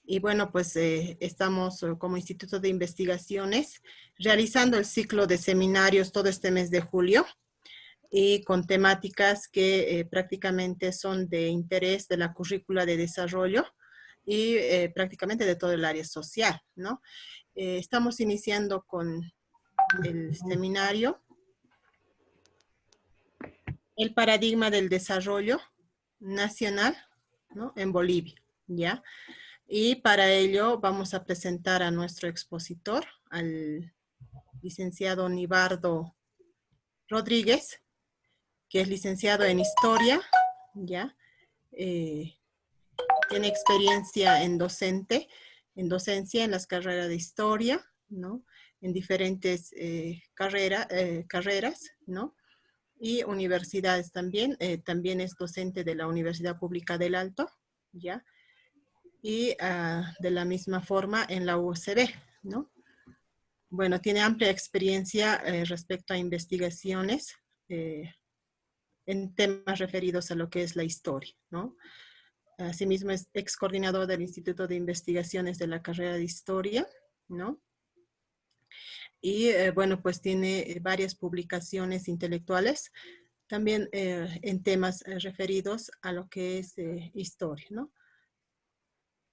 Y bueno, pues estamos como Instituto de Investigaciones realizando el ciclo de seminarios todo este mes de julio y con temáticas que prácticamente son de interés de la currícula de desarrollo y prácticamente de todo el área social, ¿no? Estamos iniciando con el seminario El paradigma del desarrollo nacional, ¿no? En Bolivia, ¿ya? Y para ello vamos a presentar a nuestro expositor, al licenciado Nibardo Rodríguez, que es licenciado en Historia, ¿ya? Eh, Tiene experiencia en docencia en las carreras de Historia, ¿no? En diferentes carreras, ¿no? Y universidades también. También es docente de la Universidad Pública del Alto, ¿ya? Y de la misma forma en la UCB, ¿no? Bueno, tiene amplia experiencia respecto a investigaciones en temas referidos a lo que es la historia, ¿no? Asimismo es ex coordinador del Instituto de Investigaciones de la carrera de Historia, ¿no? Y bueno, pues tiene varias publicaciones intelectuales, también en temas referidos a lo que es historia, ¿no?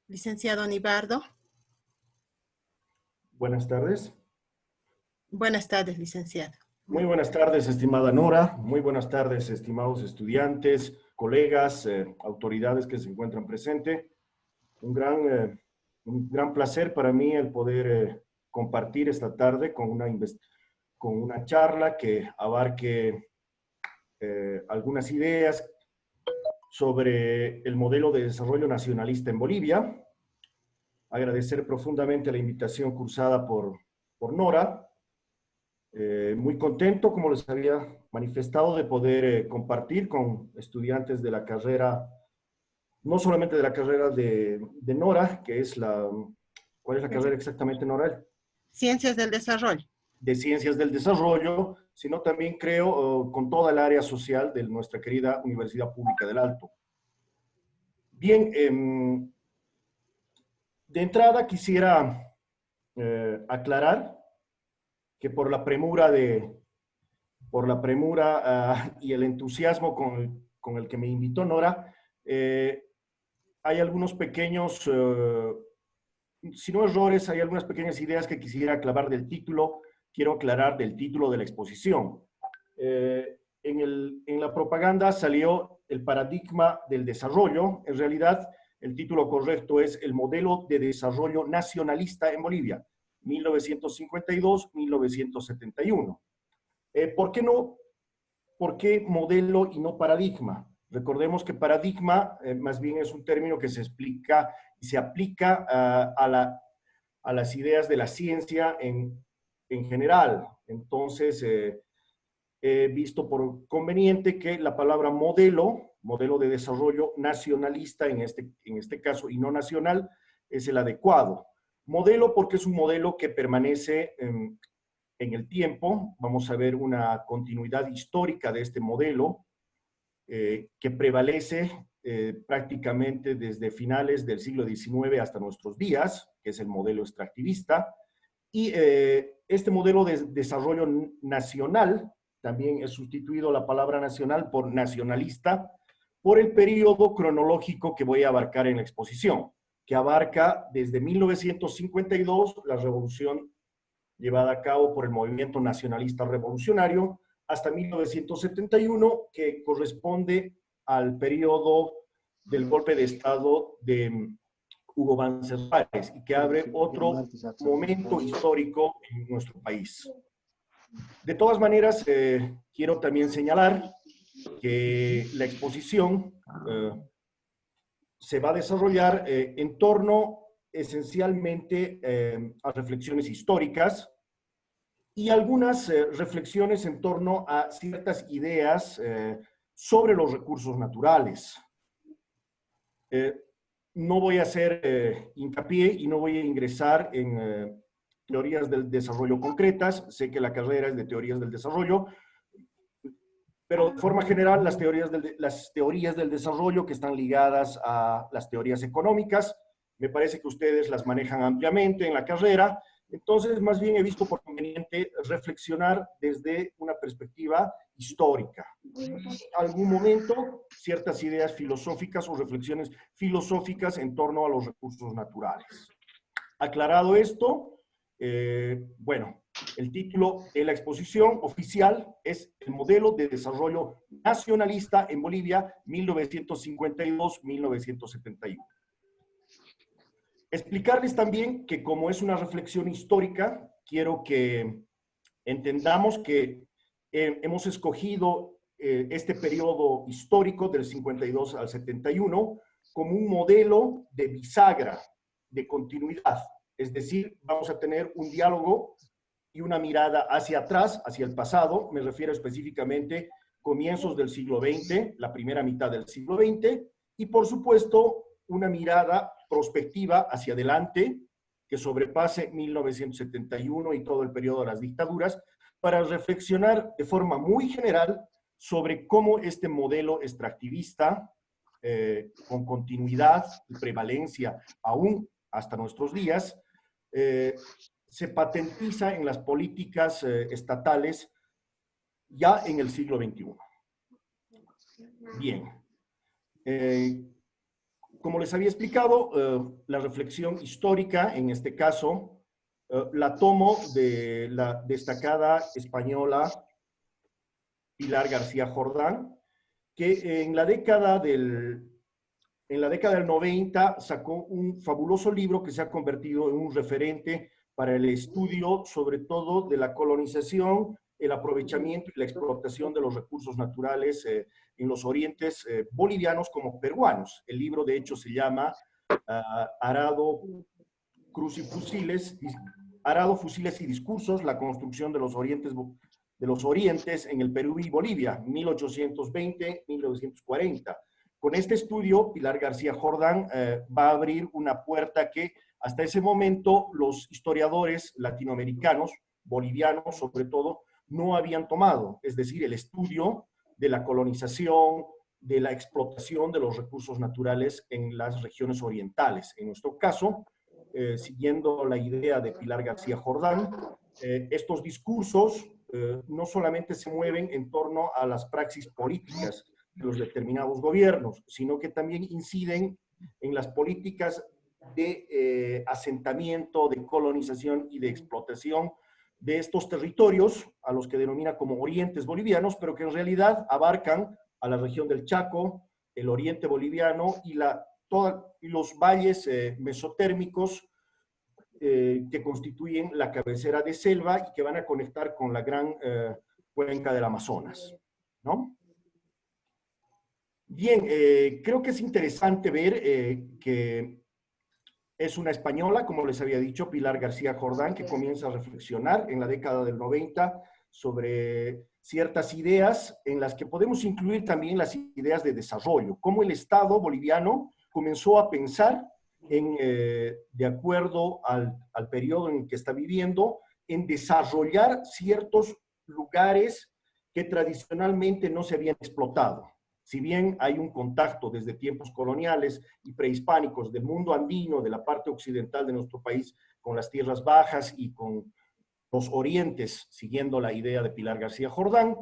Licenciado Nibardo. Buenas tardes. Buenas tardes, licenciado. Muy buenas tardes, estimada Nora. Muy buenas tardes, estimados estudiantes, colegas, autoridades que se encuentran presentes. Un gran placer para mí el poder compartir esta tarde con una charla que abarque algunas ideas sobre el modelo de desarrollo nacionalista en Bolivia. Agradecer profundamente la invitación cursada por Nora. Muy contento, como les había manifestado, de poder compartir con estudiantes de la carrera, no solamente de la carrera de Nora, que es ¿cuál es la carrera exactamente, Nora? Ciencias del Desarrollo. De Ciencias del Desarrollo, sino también creo con toda el área social de nuestra querida Universidad Pública del Alto. Bien, de entrada quisiera aclarar que por la premura y el entusiasmo con el que me invitó Nora, hay algunos pequeños, si no errores, hay algunas pequeñas ideas que quisiera aclarar del título, quiero aclarar del título de la exposición. En la propaganda salió el paradigma del desarrollo, en realidad el título correcto es el modelo de desarrollo nacionalista en Bolivia, 1952-1971. ¿Por qué no? ¿Por qué modelo y no paradigma? Recordemos que paradigma más bien es un término que se explica y se aplica a las ideas de la ciencia en general. Entonces, he visto por conveniente que la palabra modelo de desarrollo nacionalista en este caso y no nacional, es el adecuado. Modelo porque es un modelo que permanece en el tiempo. Vamos a ver una continuidad histórica de este modelo que prevalece prácticamente desde finales del siglo XIX hasta nuestros días, que es el modelo extractivista. Y este modelo de desarrollo nacional, también es sustituido la palabra nacional por nacionalista, por el periodo cronológico que voy a abarcar en la exposición, que abarca desde 1952, la revolución llevada a cabo por el movimiento nacionalista revolucionario, hasta 1971, que corresponde al periodo del golpe de Estado de Hugo Banzer y que abre otro momento histórico en nuestro país. De todas maneras, quiero también señalar que la exposición se va a desarrollar en torno esencialmente a reflexiones históricas y algunas reflexiones en torno a ciertas ideas sobre los recursos naturales. No voy a hacer hincapié y no voy a ingresar en teorías del desarrollo concretas. Sé que la carrera es de teorías del desarrollo, pero de forma general las teorías del desarrollo que están ligadas a las teorías económicas Me parece que ustedes las manejan ampliamente en la carrera, entonces más bien he visto por conveniente reflexionar desde una perspectiva histórica. En algún momento, ciertas ideas filosóficas o reflexiones filosóficas en torno a los recursos naturales. Aclarado esto, bueno, el título de la exposición oficial es El modelo de desarrollo nacionalista en Bolivia 1952-1971. Explicarles también que como es una reflexión histórica, quiero que entendamos que hemos escogido este periodo histórico del 52 al 71 como un modelo de bisagra, de continuidad. Es decir, vamos a tener un diálogo y una mirada hacia atrás, hacia el pasado, me refiero específicamente comienzos del siglo XX, la primera mitad del siglo XX, y por supuesto una mirada prospectiva hacia adelante, que sobrepase 1971 y todo el periodo de las dictaduras, para reflexionar de forma muy general sobre cómo este modelo extractivista, con continuidad y prevalencia aún hasta nuestros días, se patentiza en las políticas estatales ya en el siglo XXI. Bien. Como les había explicado, la reflexión histórica, en este caso, la tomo de la destacada española Pilar García Jordán, que en la década del 90 sacó un fabuloso libro que se ha convertido en un referente para el estudio, sobre todo de la colonización, el aprovechamiento y la explotación de los recursos naturales en los orientes bolivianos como peruanos. El libro, de hecho, se llama Arado, Arado, Fusiles y Discursos, la construcción de los orientes en el Perú y Bolivia, 1820-1940. Con este estudio, Pilar García Jordán va a abrir una puerta que hasta ese momento los historiadores latinoamericanos, bolivianos sobre todo, no habían tomado, es decir, el estudio de la colonización, de la explotación de los recursos naturales en las regiones orientales. En nuestro caso, siguiendo la idea de Pilar García Jordán, estos discursos no solamente se mueven en torno a las praxis políticas de los determinados gobiernos, sino que también inciden en las políticas de asentamiento, de colonización y de explotación de estos territorios, a los que denomina como orientes bolivianos, pero que en realidad abarcan a la región del Chaco, el oriente boliviano y los valles mesotérmicos que constituyen la cabecera de selva y que van a conectar con la gran cuenca del Amazonas, ¿no? Bien, creo que es interesante ver que es una española, como les había dicho, Pilar García Jordán, que comienza a reflexionar en la década del 90 sobre ciertas ideas en las que podemos incluir también las ideas de desarrollo, cómo el Estado boliviano comenzó a pensar de acuerdo al periodo en el que está viviendo, en desarrollar ciertos lugares que tradicionalmente no se habían explotado. Si bien hay un contacto desde tiempos coloniales y prehispánicos del mundo andino, de la parte occidental de nuestro país, con las tierras bajas y con los orientes, siguiendo la idea de Pilar García Jordán,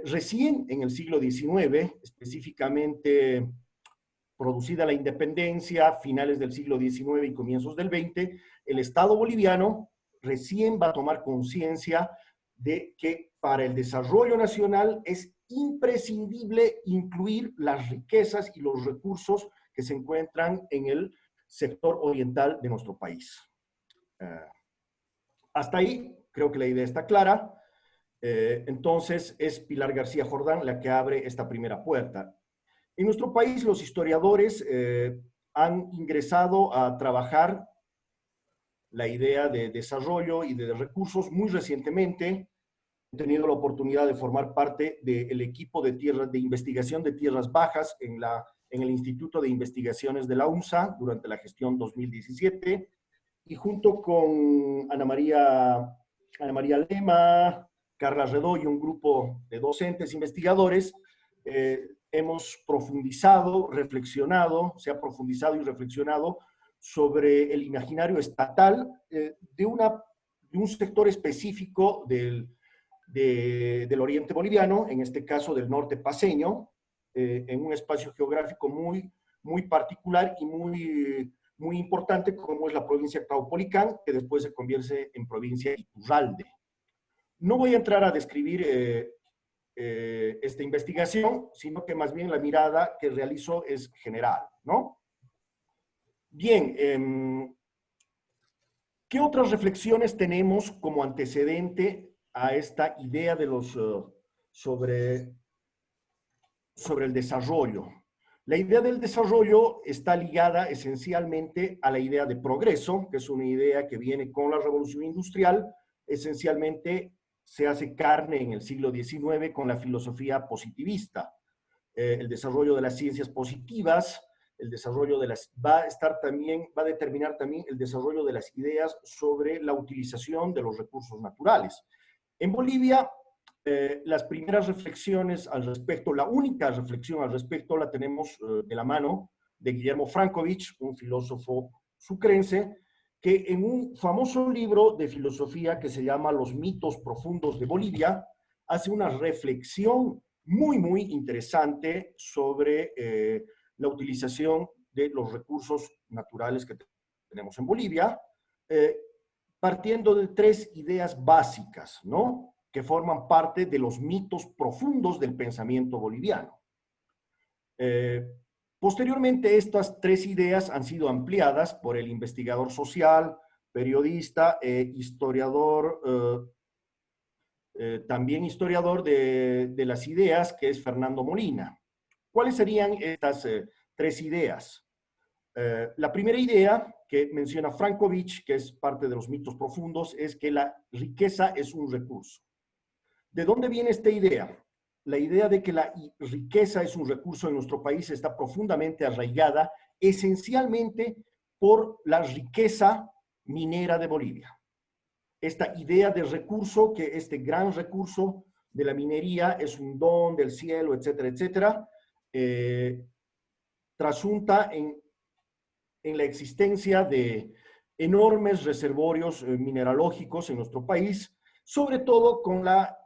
recién en el siglo XIX, específicamente producida la independencia, finales del siglo XIX y comienzos del XX, el Estado boliviano recién va a tomar conciencia de que para el desarrollo nacional es imprescindible incluir las riquezas y los recursos que se encuentran en el sector oriental de nuestro país. Hasta ahí creo que la idea está clara. Entonces es Pilar García Jordán la que abre esta primera puerta. En nuestro país los historiadores han ingresado a trabajar la idea de desarrollo y de recursos muy recientemente. He tenido la oportunidad de formar parte del equipo de investigación de tierras bajas en el Instituto de Investigaciones de la UNSA durante la gestión 2017, y junto con Ana María Lema, Carla Redó y un grupo de docentes investigadores, hemos profundizado, reflexionado, se ha profundizado y reflexionado sobre el imaginario estatal de un sector específico del oriente boliviano, en este caso del norte paceño, en un espacio geográfico muy particular y muy importante, como es la provincia Caupolicán, que después se convierte en provincia Iturralde. No voy a entrar a describir esta investigación, sino que más bien la mirada que realizo es general, ¿no? Bien, ¿qué otras reflexiones tenemos como antecedente a esta idea de sobre el desarrollo? La idea del desarrollo está ligada esencialmente a la idea de progreso, que es una idea que viene con la revolución industrial. Esencialmente se hace carne en el siglo XIX con la filosofía positivista. El desarrollo de las ciencias positivas, el desarrollo de va a determinar también el desarrollo de las ideas sobre la utilización de los recursos naturales. En Bolivia, las primeras reflexiones al respecto, la única reflexión al respecto la tenemos de la mano de Guillermo Frankovich, un filósofo sucrense, que en un famoso libro de filosofía que se llama Los mitos profundos de Bolivia, hace una reflexión muy interesante sobre la utilización de los recursos naturales que tenemos en Bolivia, partiendo de tres ideas básicas, ¿no?, que forman parte de los mitos profundos del pensamiento boliviano. Posteriormente, estas tres ideas han sido ampliadas por el investigador social, periodista e historiador, también historiador de las ideas, que es Fernando Molina. ¿Cuáles serían estas tres ideas? La primera idea que menciona Frankovich, que es parte de los mitos profundos, es que la riqueza es un recurso. ¿De dónde viene esta idea? La idea de que la riqueza es un recurso en nuestro país está profundamente arraigada esencialmente por la riqueza minera de Bolivia. Esta idea de recurso, que este gran recurso de la minería es un don del cielo, etcétera, etcétera, trasunta en la existencia de enormes reservorios mineralógicos en nuestro país, sobre todo con la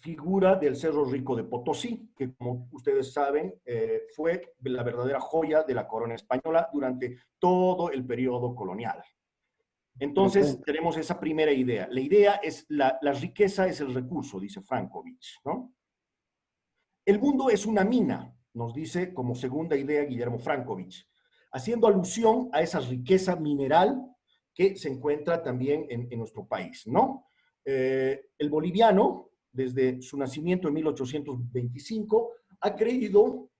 figura del Cerro Rico de Potosí, que como ustedes saben, fue la verdadera joya de la corona española durante todo el periodo colonial. Entonces, tenemos esa primera idea. La idea es, la riqueza es el recurso, dice Frankovich, ¿no? El mundo es una mina, nos dice como segunda idea Guillermo Frankovich, haciendo alusión a esa riqueza mineral que se encuentra también en nuestro país, ¿no? El boliviano, desde su nacimiento en 1825, ha creído,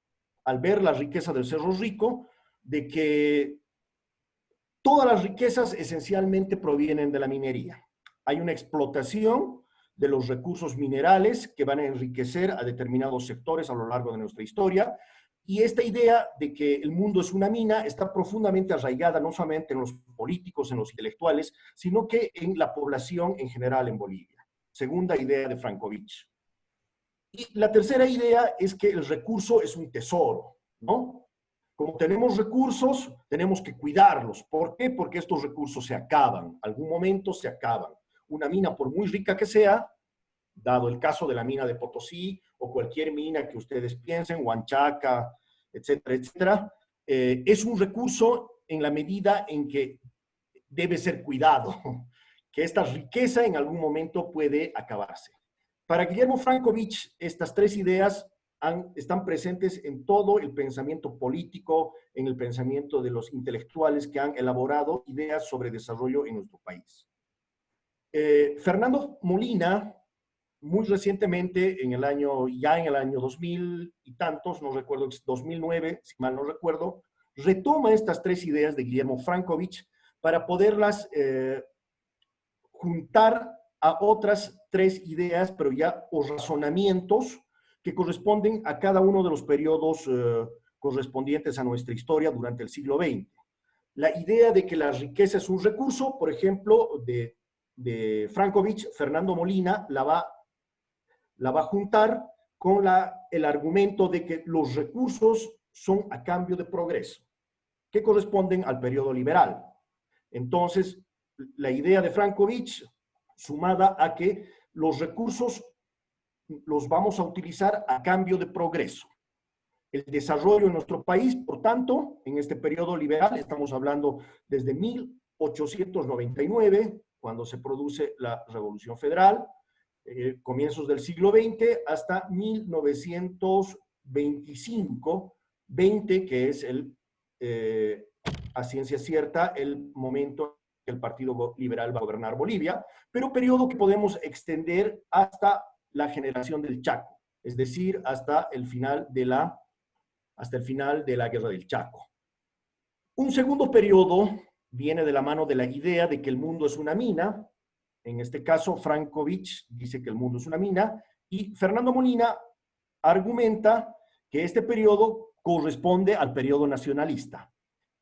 al ver la riqueza del Cerro Rico, de que todas las riquezas esencialmente provienen de la minería. Hay una explotación de los recursos minerales que van a enriquecer a determinados sectores a lo largo de nuestra historia, y esta idea de que el mundo es una mina está profundamente arraigada no solamente en los políticos, en los intelectuales, sino que en la población en general en Bolivia. Segunda idea de Frankovich. Y la tercera idea es que el recurso es un tesoro, ¿no? Como tenemos recursos, tenemos que cuidarlos. ¿Por qué? Porque estos recursos se acaban. Algún momento se acaban. Una mina, por muy rica que sea, dado el caso de la mina de Potosí o cualquier mina que ustedes piensen, Huanchaca, etcétera, etcétera, es un recurso en la medida en que debe ser cuidado, que esta riqueza en algún momento puede acabarse. Para Guillermo Frankovich, estas tres ideas están presentes en todo el pensamiento político, en el pensamiento de los intelectuales que han elaborado ideas sobre desarrollo en nuestro país. Fernando Molina, muy recientemente, ya en el año 2000 y tantos, no recuerdo, 2009, si mal no recuerdo, retoma estas tres ideas de Guillermo Frankovich para poderlas juntar a otras tres ideas, pero ya o razonamientos que corresponden a cada uno de los periodos correspondientes a nuestra historia durante el siglo XX. La idea de que la riqueza es un recurso, por ejemplo, de Frankovich, Fernando Molina la va a juntar con el argumento de que los recursos son a cambio de progreso. que corresponden al periodo liberal. Entonces, la idea de Frankovich, sumada a que los recursos los vamos a utilizar a cambio de progreso. El desarrollo en nuestro país, por tanto, en este periodo liberal, estamos hablando desde 1899, cuando se produce la Revolución Federal, comienzos del siglo XX, hasta 1925, 20, que es a ciencia cierta el momento que el Partido Liberal va a gobernar Bolivia, pero periodo que podemos extender hasta la generación del Chaco, es decir, hasta el final de la Guerra del Chaco. Un segundo periodo viene de la mano de la idea de que el mundo es una mina. En este caso, Frankovich dice que el mundo es una mina, y Fernando Molina argumenta que este periodo corresponde al periodo nacionalista.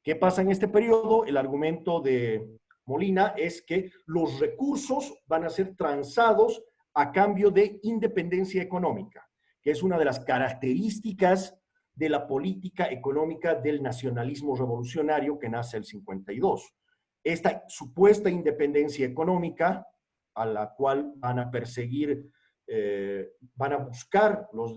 ¿Qué pasa en este periodo? El argumento de Molina es que los recursos van a ser transados a cambio de independencia económica, que es una de las características de la política económica del nacionalismo revolucionario que nace el 52. Esta supuesta independencia económica a la cual van a perseguir, van a buscar los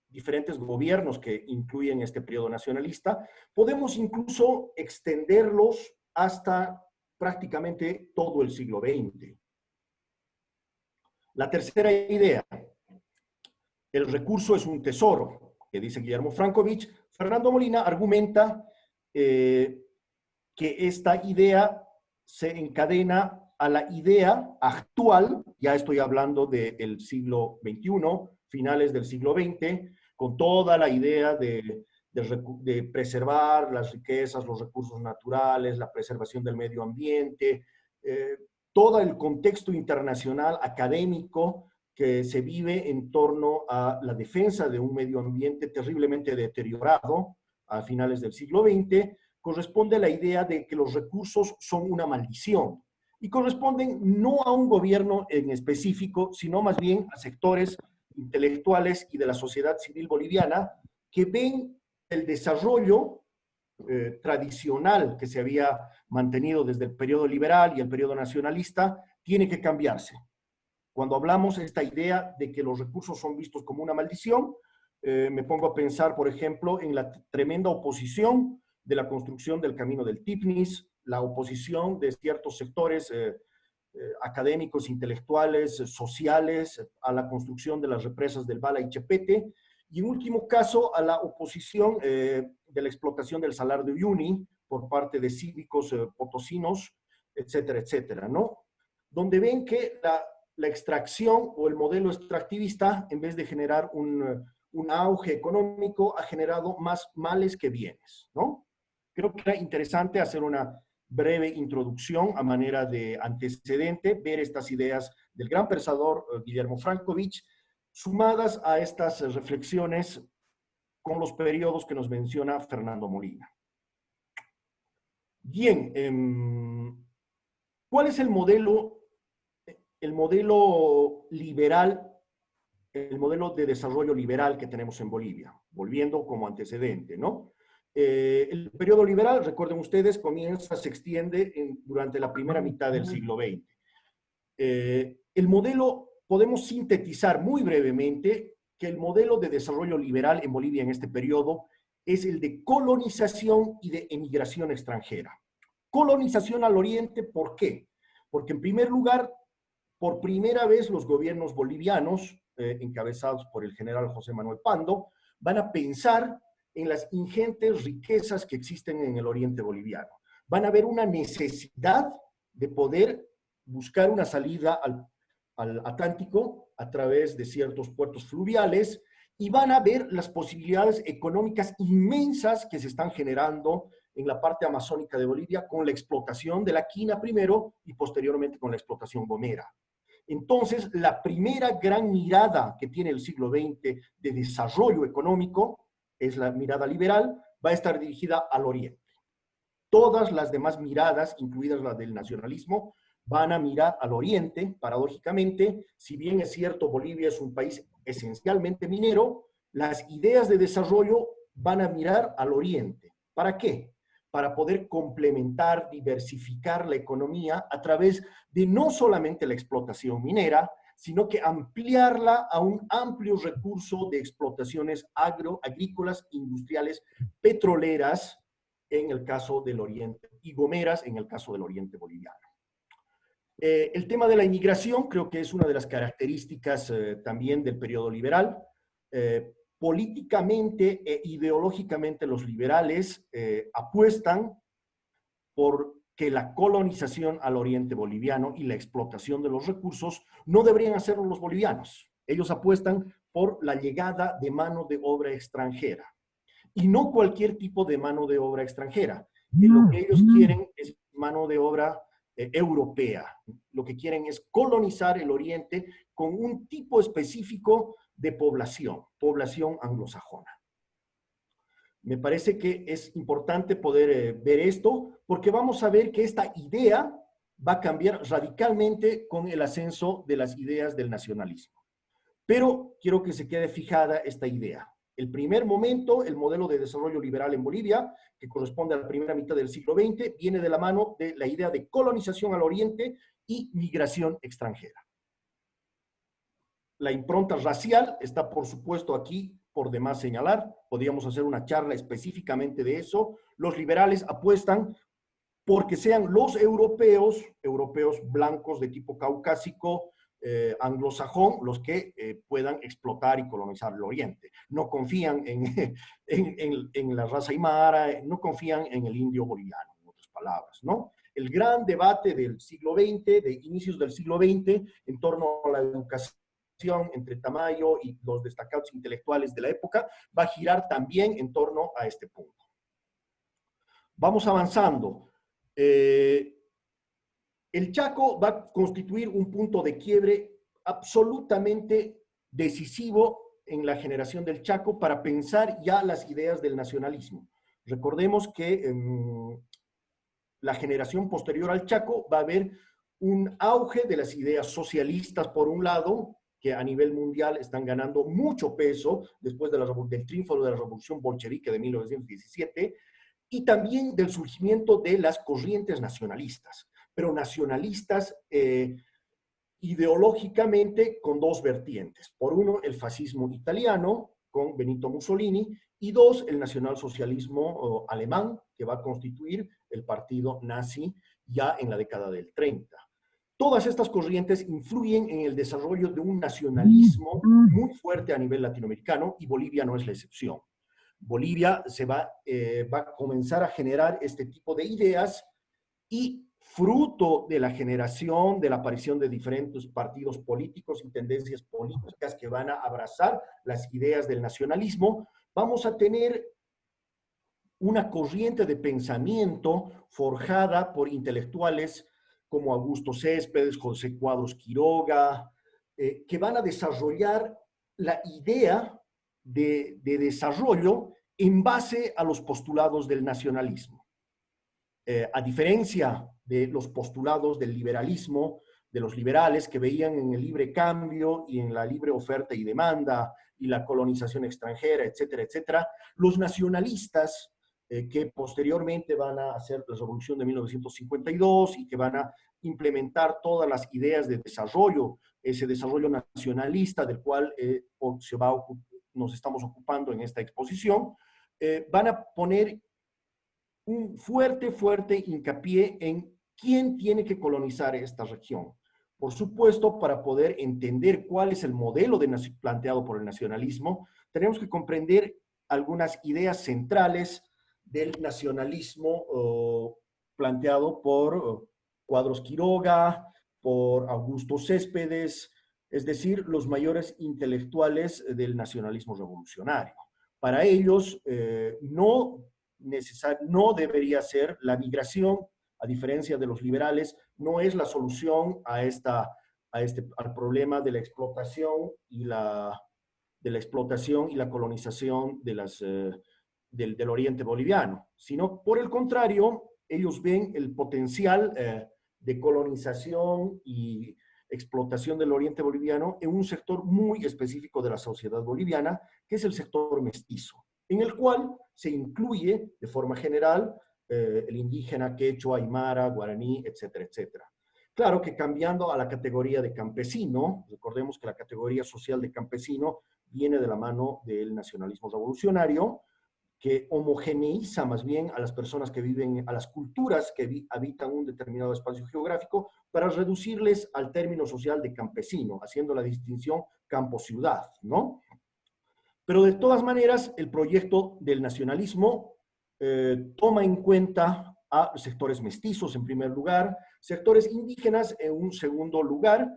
diferentes gobiernos que incluyen este periodo nacionalista, podemos incluso extenderlos hasta prácticamente todo el siglo XX. La tercera idea, el recurso es un tesoro, que dice Guillermo Frankovich. Fernando Molina argumenta que esta idea se encadena a la idea actual, ya estoy hablando del siglo XXI, finales del siglo XX, con toda la idea de preservar las riquezas, los recursos naturales, la preservación del medio ambiente, todo el contexto internacional académico que se vive en torno a la defensa de un medio ambiente terriblemente deteriorado a finales del siglo XX, corresponde a la idea de que los recursos son una maldición y corresponden no a un gobierno en específico, sino más bien a sectores intelectuales y de la sociedad civil boliviana que ven el desarrollo tradicional que se había mantenido desde el periodo liberal y el periodo nacionalista tiene que cambiarse. Cuando hablamos de esta idea de que los recursos son vistos como una maldición, me pongo a pensar, por ejemplo, en la tremenda oposición de la construcción del camino del Tifnis, la oposición de ciertos sectores académicos, intelectuales, sociales, a la construcción de las represas del Bala y Chepete, y en último caso a la oposición de la explotación del Salar de Uyuni por parte de cívicos potosinos, etcétera, etcétera, ¿no? Donde ven que la extracción o el modelo extractivista, en vez de generar un auge económico, ha generado más males que bienes, ¿no? Creo que era interesante hacer una breve introducción a manera de antecedente, ver estas ideas del gran pensador Guillermo Frankovich, sumadas a estas reflexiones con los periodos que nos menciona Fernando Molina. Bien, ¿cuál es el modelo liberal, el modelo de desarrollo liberal que tenemos en Bolivia? Volviendo como antecedente, ¿no? El periodo liberal, recuerden ustedes, se extiende durante la primera mitad del siglo XX. El modelo, podemos sintetizar muy brevemente que el modelo de desarrollo liberal en Bolivia en este periodo es el de colonización y de emigración extranjera. Colonización al oriente, ¿por qué? Porque en primer lugar, por primera vez los gobiernos bolivianos, encabezados por el general José Manuel Pando, van a pensar en las ingentes riquezas que existen en el oriente boliviano. Van a ver una necesidad de poder buscar una salida al Atlántico a través de ciertos puertos fluviales y van a ver las posibilidades económicas inmensas que se están generando en la parte amazónica de Bolivia con la explotación de la quina primero y posteriormente con la explotación gomera. Entonces, la primera gran mirada que tiene el siglo XX de desarrollo económico es la mirada liberal, va a estar dirigida al oriente. Todas las demás miradas, incluidas las del nacionalismo, van a mirar al oriente, paradójicamente. Si bien es cierto, Bolivia es un país esencialmente minero, las ideas de desarrollo van a mirar al oriente. ¿Para qué? para poder complementar, diversificar la economía a través de no solamente la explotación minera, sino que ampliarla a un amplio recurso de explotaciones agrícolas, industriales, petroleras, en el caso del Oriente, y gomeras en el caso del Oriente boliviano. El tema de la inmigración creo que es una de las características también del periodo liberal. Políticamente e ideológicamente los liberales apuestan por que la colonización al oriente boliviano y la explotación de los recursos no deberían hacerlo los bolivianos. Ellos apuestan por la llegada de mano de obra extranjera. Y no cualquier tipo de mano de obra extranjera. Lo que ellos quieren es mano de obra europea. Lo que quieren es colonizar el oriente con un tipo específico de población anglosajona. Me parece que es importante poder ver esto, porque vamos a ver que esta idea va a cambiar radicalmente con el ascenso de las ideas del nacionalismo. Pero quiero que se quede fijada esta idea. El primer momento, el modelo de desarrollo liberal en Bolivia, que corresponde a la primera mitad del siglo XX, viene de la mano de la idea de colonización al oriente y migración extranjera. La impronta racial está, por supuesto, aquí por demás señalar. Podríamos hacer una charla específicamente de eso. Los liberales apuestan porque sean los europeos blancos de tipo caucásico, anglosajón, los que puedan explotar y colonizar el oriente. No confían en la raza aymara, no confían en el indio boliviano, en otras palabras, ¿no? El gran debate del siglo XX, de inicios del siglo XX, en torno a la educación entre Tamayo y los destacados intelectuales de la época, va a girar también en torno a este punto. Vamos avanzando. El Chaco va a constituir un punto de quiebre absolutamente decisivo en la generación del Chaco para pensar ya las ideas del nacionalismo. Recordemos que la generación posterior al Chaco va a haber un auge de las ideas socialistas por un lado, que a nivel mundial están ganando mucho peso después de del triunfo de la revolución bolchevique de 1917, y también del surgimiento de las corrientes nacionalistas, pero nacionalistas ideológicamente con dos vertientes. Por uno, el fascismo italiano con Benito Mussolini, y dos, el nacionalsocialismo alemán, que va a constituir el partido nazi ya en la década del 30. Todas estas corrientes influyen en el desarrollo de un nacionalismo muy fuerte a nivel latinoamericano, y Bolivia no es la excepción. Bolivia va a comenzar a generar este tipo de ideas, y fruto de la generación, de la aparición de diferentes partidos políticos y tendencias políticas que van a abrazar las ideas del nacionalismo, vamos a tener una corriente de pensamiento forjada por intelectuales como Augusto Céspedes, José Cuadros Quiroga, que van a desarrollar la idea de desarrollo en base a los postulados del nacionalismo. A diferencia de los postulados del liberalismo, de los liberales que veían en el libre cambio y en la libre oferta y demanda y la colonización extranjera, etcétera, etcétera, los nacionalistas que posteriormente van a hacer la revolución de 1952 y que van a implementar todas las ideas de desarrollo, ese desarrollo nacionalista del cual nos estamos ocupando en esta exposición, van a poner un fuerte hincapié en quién tiene que colonizar esta región. Por supuesto, para poder entender cuál es el modelo planteado por el nacionalismo, tenemos que comprender algunas ideas centrales del nacionalismo planteado por Cuadros Quiroga, por Augusto Céspedes, es decir, los mayores intelectuales del nacionalismo revolucionario. Para ellos, no debería ser la migración, a diferencia de los liberales, no es la solución al problema de la explotación y la colonización del oriente boliviano, sino por el contrario, ellos ven el potencial de colonización y explotación del oriente boliviano en un sector muy específico de la sociedad boliviana, que es el sector mestizo, en el cual se incluye de forma general el indígena, quechua, aymara, guaraní, etcétera, etcétera. Claro que cambiando a la categoría de campesino, recordemos que la categoría social de campesino viene de la mano del nacionalismo revolucionario, que homogeneiza más bien a las personas que viven, a las culturas que habitan un determinado espacio geográfico, para reducirles al término social de campesino, haciendo la distinción campo-ciudad, ¿no? Pero de todas maneras, el proyecto del nacionalismo toma en cuenta a sectores mestizos en primer lugar, sectores indígenas en un segundo lugar,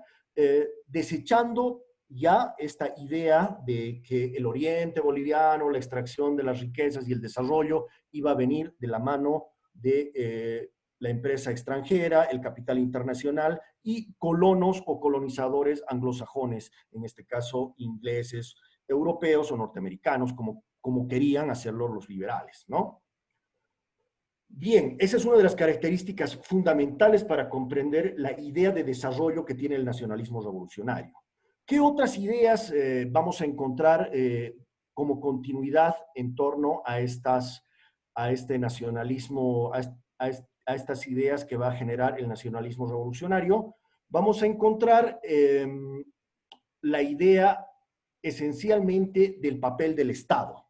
desechando ya esta idea de que el oriente boliviano, la extracción de las riquezas y el desarrollo iba a venir de la mano de la empresa extranjera, el capital internacional y colonos o colonizadores anglosajones, en este caso ingleses, europeos o norteamericanos, como querían hacerlo los liberales, ¿no? Bien, esa es una de las características fundamentales para comprender la idea de desarrollo que tiene el nacionalismo revolucionario. ¿Qué otras ideas vamos a encontrar como continuidad en torno a este nacionalismo, a estas ideas que va a generar el nacionalismo revolucionario? Vamos a encontrar la idea esencialmente del papel del Estado.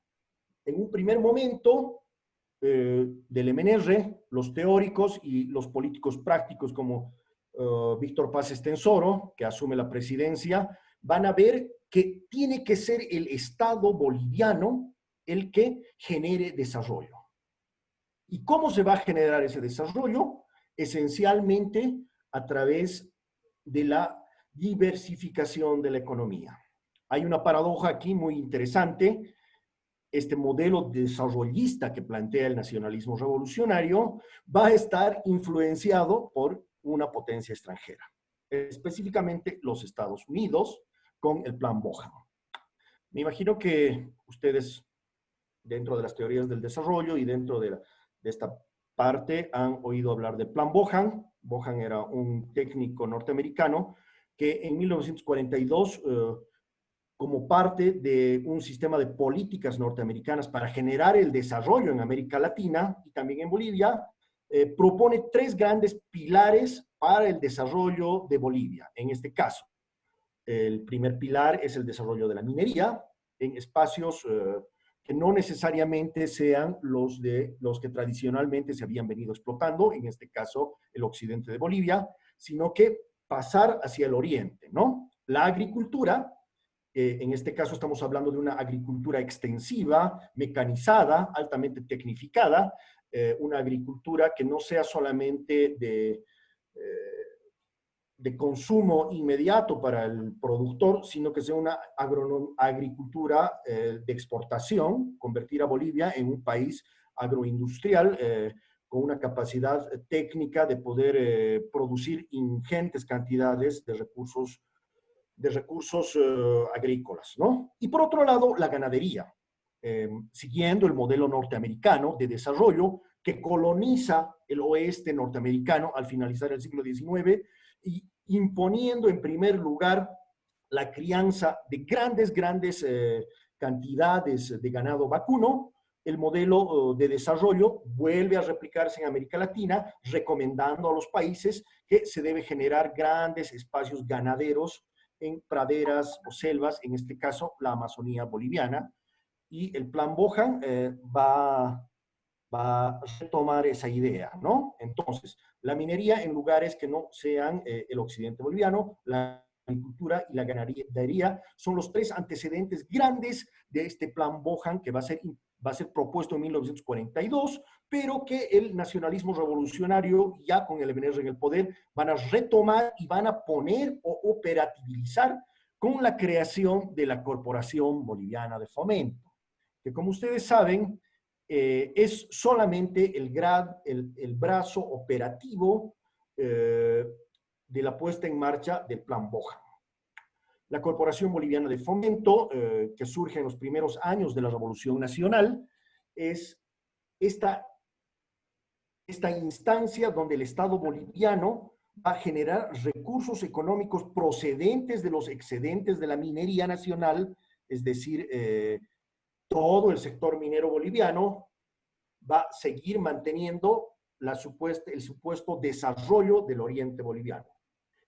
En un primer momento, del MNR, los teóricos y los políticos prácticos como Víctor Paz Estenssoro, que asume la presidencia, van a ver que tiene que ser el Estado boliviano el que genere desarrollo. ¿Y cómo se va a generar ese desarrollo? Esencialmente a través de la diversificación de la economía. Hay una paradoja aquí muy interesante. Este modelo desarrollista que plantea el nacionalismo revolucionario va a estar influenciado por una potencia extranjera, específicamente los Estados Unidos, con el Plan Bohan. Me imagino que ustedes, dentro de las teorías del desarrollo y dentro de esta parte, han oído hablar del Plan Bohan. Bohan era un técnico norteamericano que en 1942 como parte de un sistema de políticas norteamericanas para generar el desarrollo en América Latina y también en Bolivia, propone 3 grandes pilares para el desarrollo de Bolivia. En este caso, el primer pilar es el desarrollo de la minería en espacios que no necesariamente sean los que tradicionalmente se habían venido explotando, en este caso el occidente de Bolivia, sino que pasar hacia el oriente, ¿no? La agricultura, en este caso estamos hablando de una agricultura extensiva, mecanizada, altamente tecnificada, una agricultura que no sea solamente de consumo inmediato para el productor, sino que sea una agricultura de exportación, convertir a Bolivia en un país agroindustrial con una capacidad técnica de poder producir ingentes cantidades de recursos agrícolas, ¿no? Y por otro lado, la ganadería, siguiendo el modelo norteamericano de desarrollo que coloniza el oeste norteamericano al finalizar el siglo XIX y imponiendo en primer lugar la crianza de grandes cantidades de ganado vacuno. El modelo de desarrollo vuelve a replicarse en América Latina, recomendando a los países que se debe generar grandes espacios ganaderos en praderas o selvas, en este caso la Amazonía boliviana, y el Plan Bohan va a retomar esa idea, ¿no? Entonces, la minería en lugares que no sean el occidente boliviano, la agricultura y la ganadería son los 3 antecedentes grandes de este Plan Bohan que va a ser propuesto en 1942, pero que el nacionalismo revolucionario, ya con el MNR en el poder, van a retomar y van a poner o operativizar con la creación de la Corporación Boliviana de Fomento, que como ustedes saben, es solamente el brazo operativo de la puesta en marcha del Plan Bohan. La Corporación Boliviana de Fomento, que surge en los primeros años de la Revolución Nacional, es esta instancia donde el Estado boliviano va a generar recursos económicos procedentes de los excedentes de la minería nacional, es decir, todo el sector minero boliviano va a seguir manteniendo el supuesto desarrollo del oriente boliviano.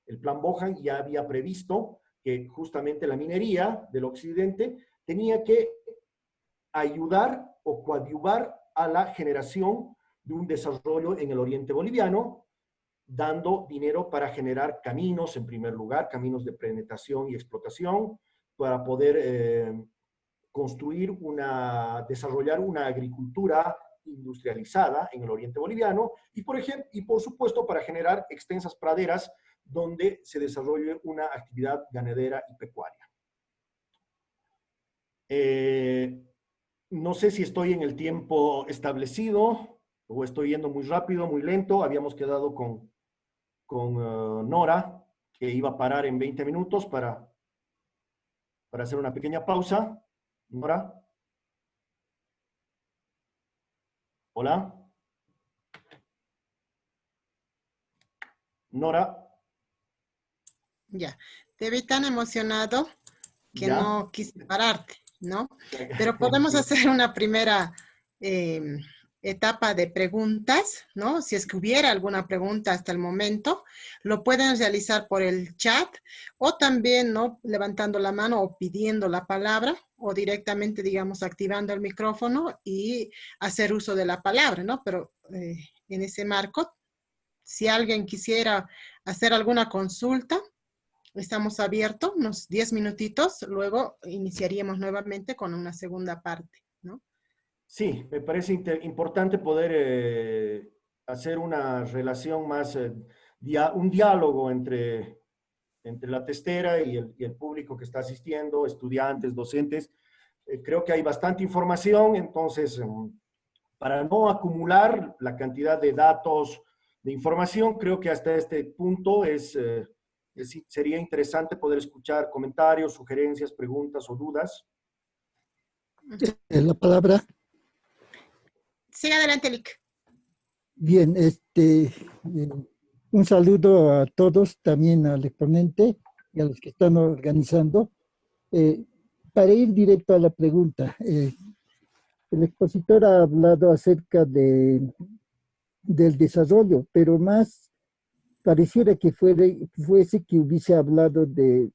El plan Bohan ya había previsto que justamente la minería del occidente tenía que ayudar o coadyuvar a la generación de un desarrollo en el oriente boliviano, dando dinero para generar caminos, en primer lugar, caminos de penetración y explotación, para poder construir desarrollar una agricultura industrializada en el oriente boliviano y, por ejemplo, y por supuesto para generar extensas praderas donde se desarrolle una actividad ganadera y pecuaria. No sé si estoy en el tiempo establecido o estoy yendo muy rápido, muy lento. Habíamos quedado con Nora, que iba a parar en 20 minutos para hacer una pequeña pausa. Nora. Hola. Nora. Ya, te vi tan emocionado que Ya. no quise pararte, ¿no? Pero podemos hacer una primera etapa de preguntas, ¿no? Si es que hubiera alguna pregunta hasta el momento, lo pueden realizar por el chat o también, ¿no? Levantando la mano o pidiendo la palabra o directamente, digamos, activando el micrófono y hacer uso de la palabra, ¿no? Pero en ese marco, si alguien quisiera hacer alguna consulta, estamos abiertos unos 10 minutitos, luego iniciaríamos nuevamente con una segunda parte, ¿no? Sí, me parece importante poder hacer una relación más, un diálogo entre la testera y el público que está asistiendo, estudiantes, docentes. Creo que hay bastante información, entonces, para no acumular la cantidad de datos, de información, creo que hasta este punto sería interesante poder escuchar comentarios, sugerencias, preguntas o dudas. La palabra. Sí, adelante, Lick. Bien, un saludo a todos, también al exponente y a los que están organizando. Para ir directo a la pregunta, el expositor ha hablado acerca del desarrollo, pero más pareciera que fuese que hubiese hablado del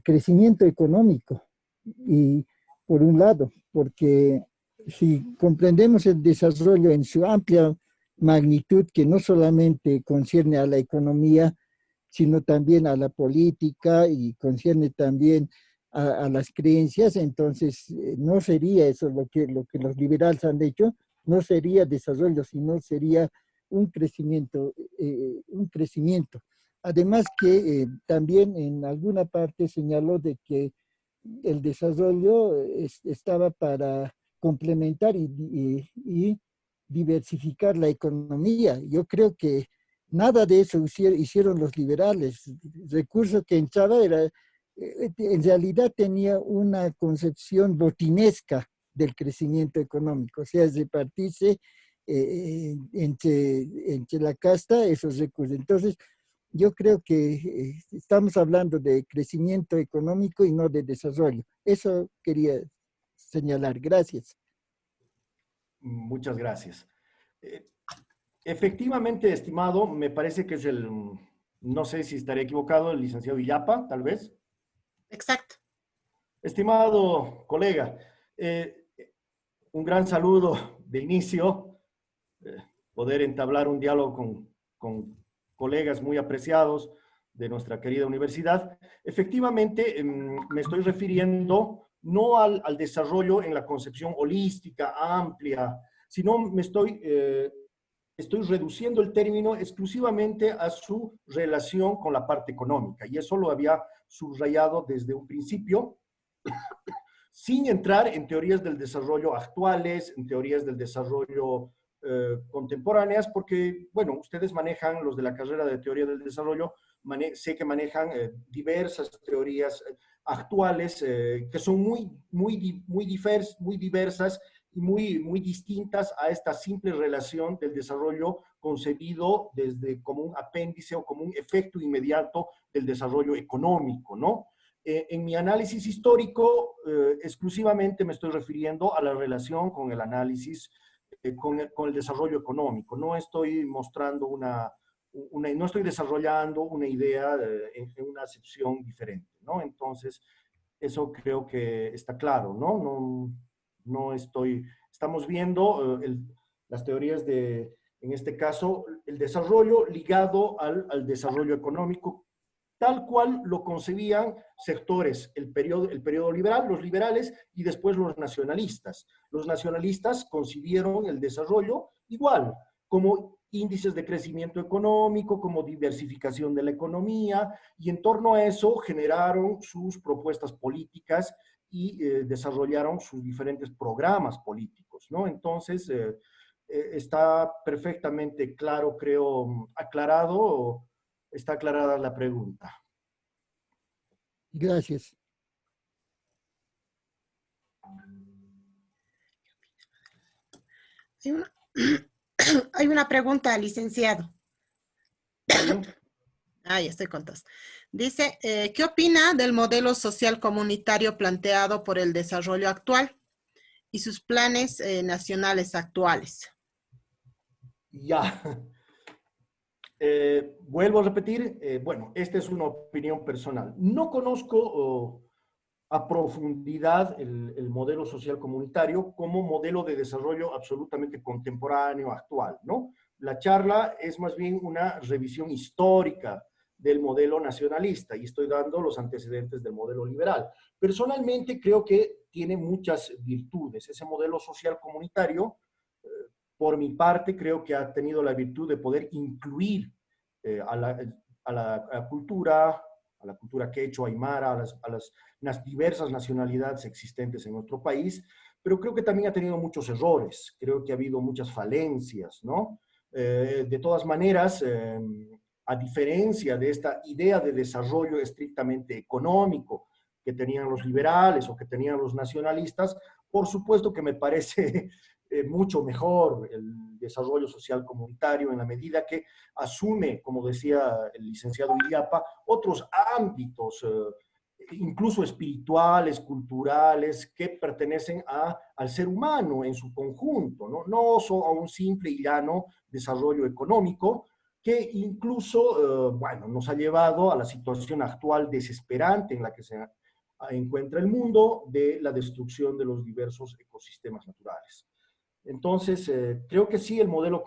crecimiento económico. Y por un lado, porque si comprendemos el desarrollo en su amplia magnitud, que no solamente concierne a la economía, sino también a la política y concierne también a las creencias, entonces no sería eso lo que los liberales han hecho, no sería desarrollo, sino sería un crecimiento, un crecimiento. Además que también en alguna parte señaló de que el desarrollo estaba para complementar y diversificar la economía. Yo creo que nada de eso hicieron los liberales. El recurso que entraba en realidad tenía una concepción botinesca del crecimiento económico, o sea, repartirse entre la casta esos recursos. Entonces, yo creo que estamos hablando de crecimiento económico y no de desarrollo. Eso quería señalar. Gracias. Muchas gracias. Efectivamente, estimado, me parece que es no sé si estaré equivocado, el licenciado Villapa, tal vez. Exacto. Estimado colega, un gran saludo de inicio, poder entablar un diálogo con colegas muy apreciados de nuestra querida universidad. Efectivamente, me estoy refiriendo no al desarrollo en la concepción holística, amplia, sino estoy reduciendo el término exclusivamente a su relación con la parte económica, y eso lo había subrayado desde un principio, sin entrar en teorías del desarrollo actuales, en teorías del desarrollo contemporáneas, porque, bueno, ustedes manejan, los de la carrera de teoría del desarrollo, sé que manejan diversas teorías actuales que son muy diversas y muy distintas a esta simple relación del desarrollo concebido como un apéndice o como un efecto inmediato del desarrollo económico, ¿no? En mi análisis histórico, exclusivamente me estoy refiriendo a la relación con el análisis con el desarrollo económico. No estoy mostrando no estoy desarrollando una idea en una acepción diferente, ¿no? Entonces, eso creo que está claro, ¿no? No estamos viendo las teorías en este caso, el desarrollo ligado al desarrollo económico, tal cual lo concebían sectores, el periodo liberal, los liberales y después los nacionalistas. Los nacionalistas concibieron el desarrollo igual, como índices de crecimiento económico, como diversificación de la economía, y en torno a eso generaron sus propuestas políticas y desarrollaron sus diferentes programas políticos, ¿no? Entonces, está perfectamente claro, creo, aclarado. Está aclarada la pregunta. Gracias. Hay una pregunta, licenciado. ¿Sí? Ya estoy con tos. Dice, ¿qué opina del modelo social comunitario planteado por el desarrollo actual y sus planes nacionales actuales? Ya. Vuelvo a repetir, bueno, esta es una opinión personal. No conozco a profundidad el modelo social comunitario como modelo de desarrollo absolutamente contemporáneo, actual, ¿no? La charla es más bien una revisión histórica del modelo nacionalista y estoy dando los antecedentes del modelo liberal. Personalmente creo que tiene muchas virtudes. Ese modelo social comunitario, por mi parte, creo que ha tenido la virtud de poder incluir a la cultura quechua, aymara, las diversas nacionalidades existentes en nuestro país, pero creo que también ha tenido muchos errores, creo que ha habido muchas falencias, ¿no? De todas maneras, a diferencia de esta idea de desarrollo estrictamente económico que tenían los liberales o que tenían los nacionalistas, por supuesto que me parece mucho mejor el desarrollo social comunitario en la medida que asume, como decía el licenciado Illapa, otros ámbitos, incluso espirituales, culturales, que pertenecen al ser humano en su conjunto, no a un simple y llano desarrollo económico, que incluso, bueno, nos ha llevado a la situación actual desesperante en la que se encuentra el mundo de la destrucción de los diversos ecosistemas naturales. Entonces, creo que sí, el modelo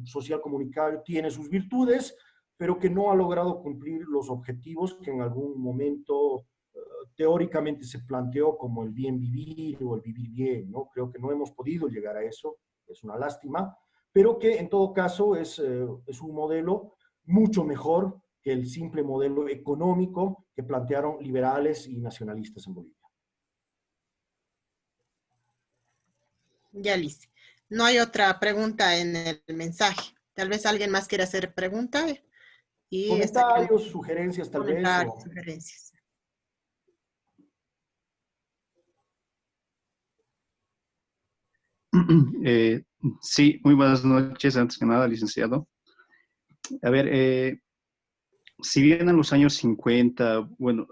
social comunitario tiene sus virtudes, pero que no ha logrado cumplir los objetivos que en algún momento teóricamente se planteó como el bien vivir o el vivir bien, ¿no? Creo que no hemos podido llegar a eso, es una lástima, pero que en todo caso es un modelo mucho mejor que el simple modelo económico que plantearon liberales y nacionalistas en Bolivia. Ya, Liz. No hay otra pregunta en el mensaje. Tal vez alguien más quiera hacer pregunta y estaríamos Comentarios, sugerencias tal vez. comentarios, sugerencias. Sí, muy buenas noches, antes que nada, licenciado. A ver, si bien en los años 50, bueno,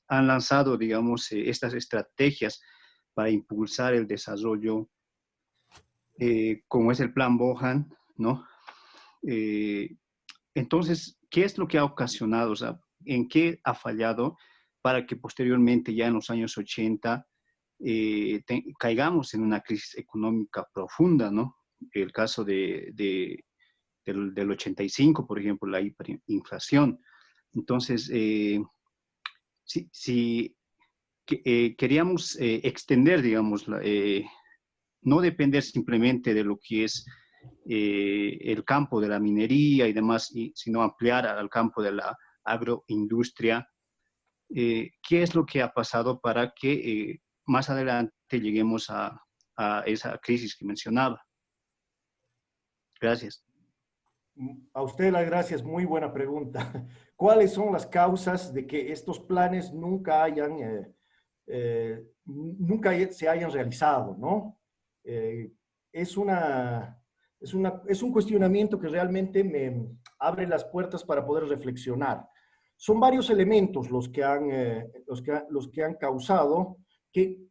han lanzado, digamos, estas estrategias para impulsar el desarrollo, como es el Plan Bohan, ¿no? Entonces, ¿qué es lo que ha ocasionado? O sea, ¿en qué ha fallado para que posteriormente, ya en los años 80, caigamos en una crisis económica profunda, ¿no? El caso del 85, por ejemplo, la hiperinflación. Entonces, si queríamos extender, digamos, no depender simplemente de lo que es el campo de la minería y demás, sino ampliar al campo de la agroindustria. ¿Qué es lo que ha pasado para que más adelante lleguemos a esa crisis que mencionaba? Gracias. A usted las gracias, muy buena pregunta. ¿Cuáles son las causas de que estos planes nunca se hayan realizado, ¿no? Es un cuestionamiento que realmente me abre las puertas para poder reflexionar. Son varios elementos los que han causado que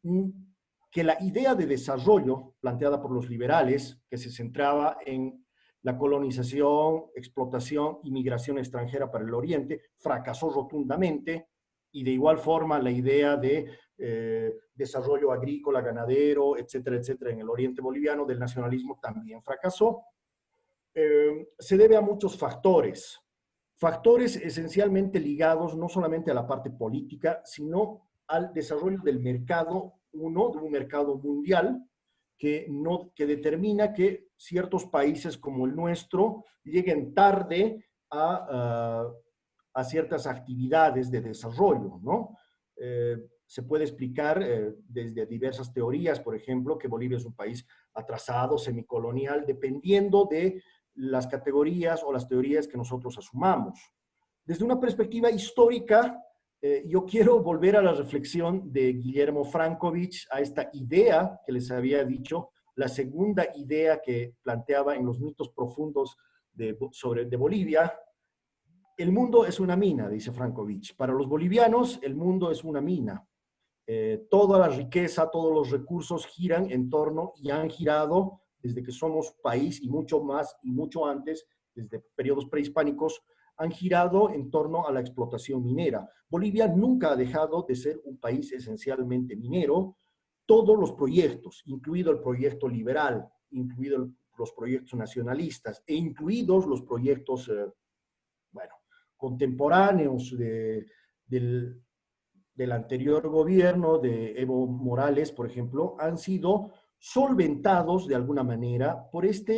que la idea de desarrollo planteada por los liberales, que se centraba en la colonización, explotación y migración extranjera para el Oriente, fracasó rotundamente, y de igual forma la idea de desarrollo agrícola, ganadero, etcétera, etcétera, en el Oriente boliviano del nacionalismo también fracasó. Se debe a muchos factores, factores esencialmente ligados no solamente a la parte política, sino al desarrollo del mercado, de un mercado mundial, que determina que ciertos países como el nuestro lleguen tarde a ciertas actividades de desarrollo, ¿no? Se puede explicar desde diversas teorías, por ejemplo, que Bolivia es un país atrasado, semicolonial, dependiendo de las categorías o las teorías que nosotros asumamos. Desde una perspectiva histórica, yo quiero volver a la reflexión de Guillermo Frankovich, a esta idea que les había dicho, la segunda idea que planteaba en los mitos profundos de Bolivia. El mundo es una mina, dice Frankovich. Para los bolivianos, el mundo es una mina. Toda la riqueza, todos los recursos giran en torno y han girado desde que somos país y mucho más y mucho antes, desde periodos prehispánicos, han girado en torno a la explotación minera. Bolivia nunca ha dejado de ser un país esencialmente minero. Todos los proyectos, incluido el proyecto liberal, incluidos los proyectos nacionalistas e incluidos los proyectos, bueno, contemporáneos del anterior gobierno de Evo Morales, por ejemplo, han sido solventados de alguna manera por esa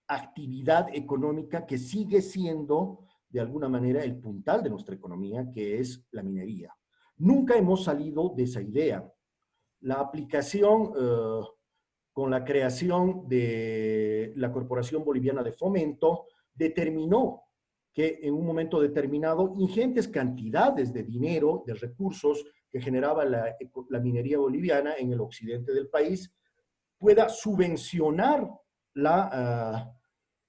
actividad económica que sigue siendo de alguna manera el puntal de nuestra economía, que es la minería. Nunca hemos salido de esa idea. La aplicación con la creación de la Corporación Boliviana de Fomento determinó que en un momento determinado ingentes cantidades de dinero, de recursos que generaba la minería boliviana en el occidente del país, pueda subvencionar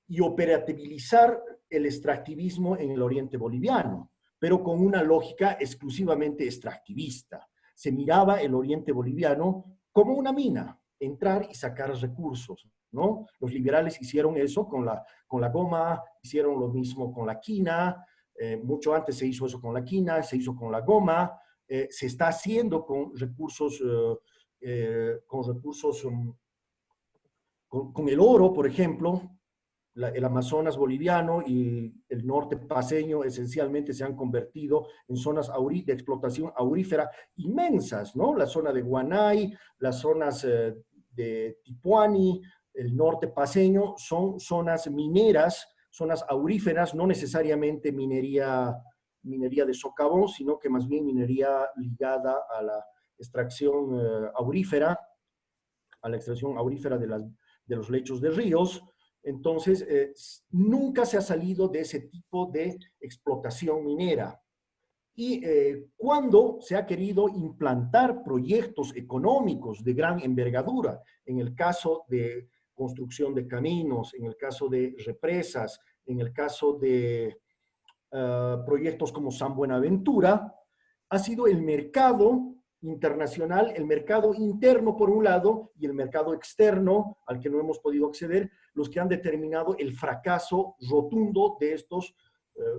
y operabilizar el extractivismo en el oriente boliviano, pero con una lógica exclusivamente extractivista. Se miraba el oriente boliviano como una mina, entrar y sacar recursos, ¿no? Los liberales hicieron eso con la goma, hicieron lo mismo con la quina, mucho antes se hizo eso con la quina, se hizo con la goma, se está haciendo con recursos, con el oro, por ejemplo. El Amazonas boliviano y el norte paceño esencialmente se han convertido en zonas de explotación aurífera inmensas, ¿no? La zona de Guanay, las zonas de Tipuani, el norte paceño, son zonas mineras, zonas auríferas, no necesariamente minería de socavón, sino que más bien minería ligada a la extracción aurífera, de los lechos de ríos. Entonces, nunca se ha salido de ese tipo de explotación minera. Y cuando se ha querido implantar proyectos económicos de gran envergadura, en el caso de construcción de caminos, en el caso de represas, en el caso de proyectos como San Buenaventura, ha sido el mercado internacional, el mercado interno por un lado y el mercado externo al que no hemos podido acceder, los que han determinado el fracaso rotundo de estos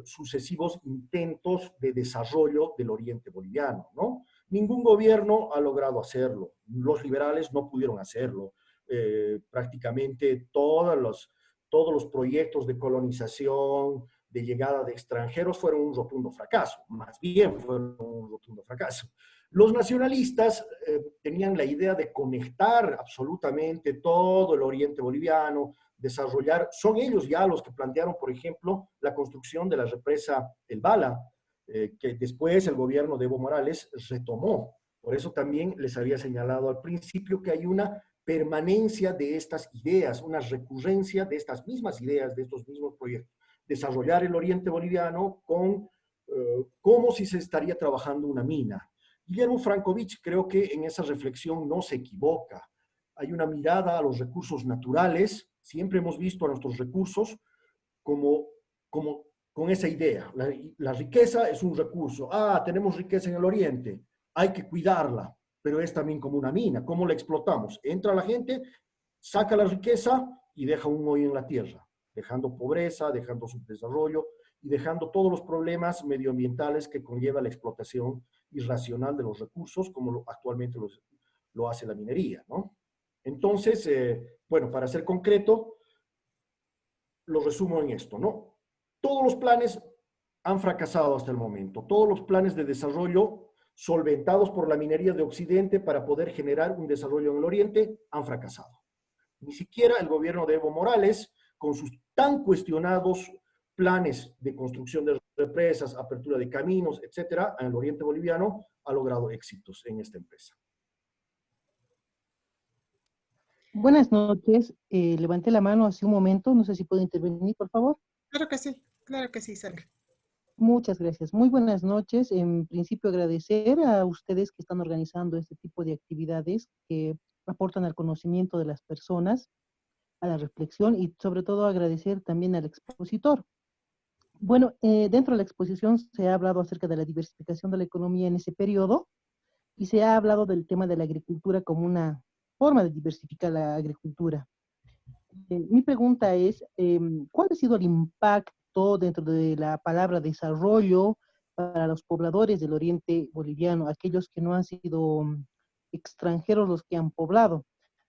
sucesivos intentos de desarrollo del oriente boliviano, ¿no? Ningún gobierno ha logrado hacerlo. Los liberales no pudieron hacerlo. Prácticamente todos los proyectos de colonización, de llegada de extranjeros fueron un rotundo fracaso. Más bien fueron un rotundo fracaso. Los nacionalistas tenían la idea de conectar absolutamente todo el oriente boliviano, desarrollar, son ellos ya los que plantearon, por ejemplo, la construcción de la represa El Bala, que después el gobierno de Evo Morales retomó. Por eso también les había señalado al principio que hay una permanencia de estas ideas, una recurrencia de estas mismas ideas, de estos mismos proyectos. Desarrollar el oriente boliviano como si se estaría trabajando una mina. Guillermo Frankovich creo que en esa reflexión no se equivoca. Hay una mirada a los recursos naturales. Siempre hemos visto a nuestros recursos con esa idea. La riqueza es un recurso. Tenemos riqueza en el oriente, hay que cuidarla. pero es también como una mina. ¿Cómo la explotamos? Entra la gente, saca la riqueza y deja un hoyo en la tierra, dejando pobreza, dejando subdesarrollo y dejando todos los problemas medioambientales que conlleva la explotación irracional de los recursos, como actualmente lo hace la minería, ¿no? Entonces, bueno, para ser concreto, lo resumo en esto, ¿no? Todos los planes han fracasado hasta el momento. Todos los planes de desarrollo solventados por la minería de Occidente para poder generar un desarrollo en el Oriente han fracasado. Ni siquiera el gobierno de Evo Morales, con sus tan cuestionados planes de construcción de represas, apertura de caminos, etcétera, en el Oriente boliviano, ha logrado éxitos en esta empresa. Buenas noches. Levanté la mano hace un momento. No sé si puedo intervenir, por favor. Claro que sí, Isabel. Muchas gracias. Muy buenas noches. En principio, agradecer a ustedes que están organizando este tipo de actividades que aportan al conocimiento de las personas, a la reflexión y sobre todo agradecer también al expositor. Bueno, dentro de la exposición se ha hablado acerca de la diversificación de la economía en ese periodo y se ha hablado del tema de la agricultura como una forma de diversificar la agricultura. Mi pregunta es, ¿cuál ha sido el impacto dentro de la palabra desarrollo para los pobladores del oriente boliviano, aquellos que no han sido extranjeros los que han poblado?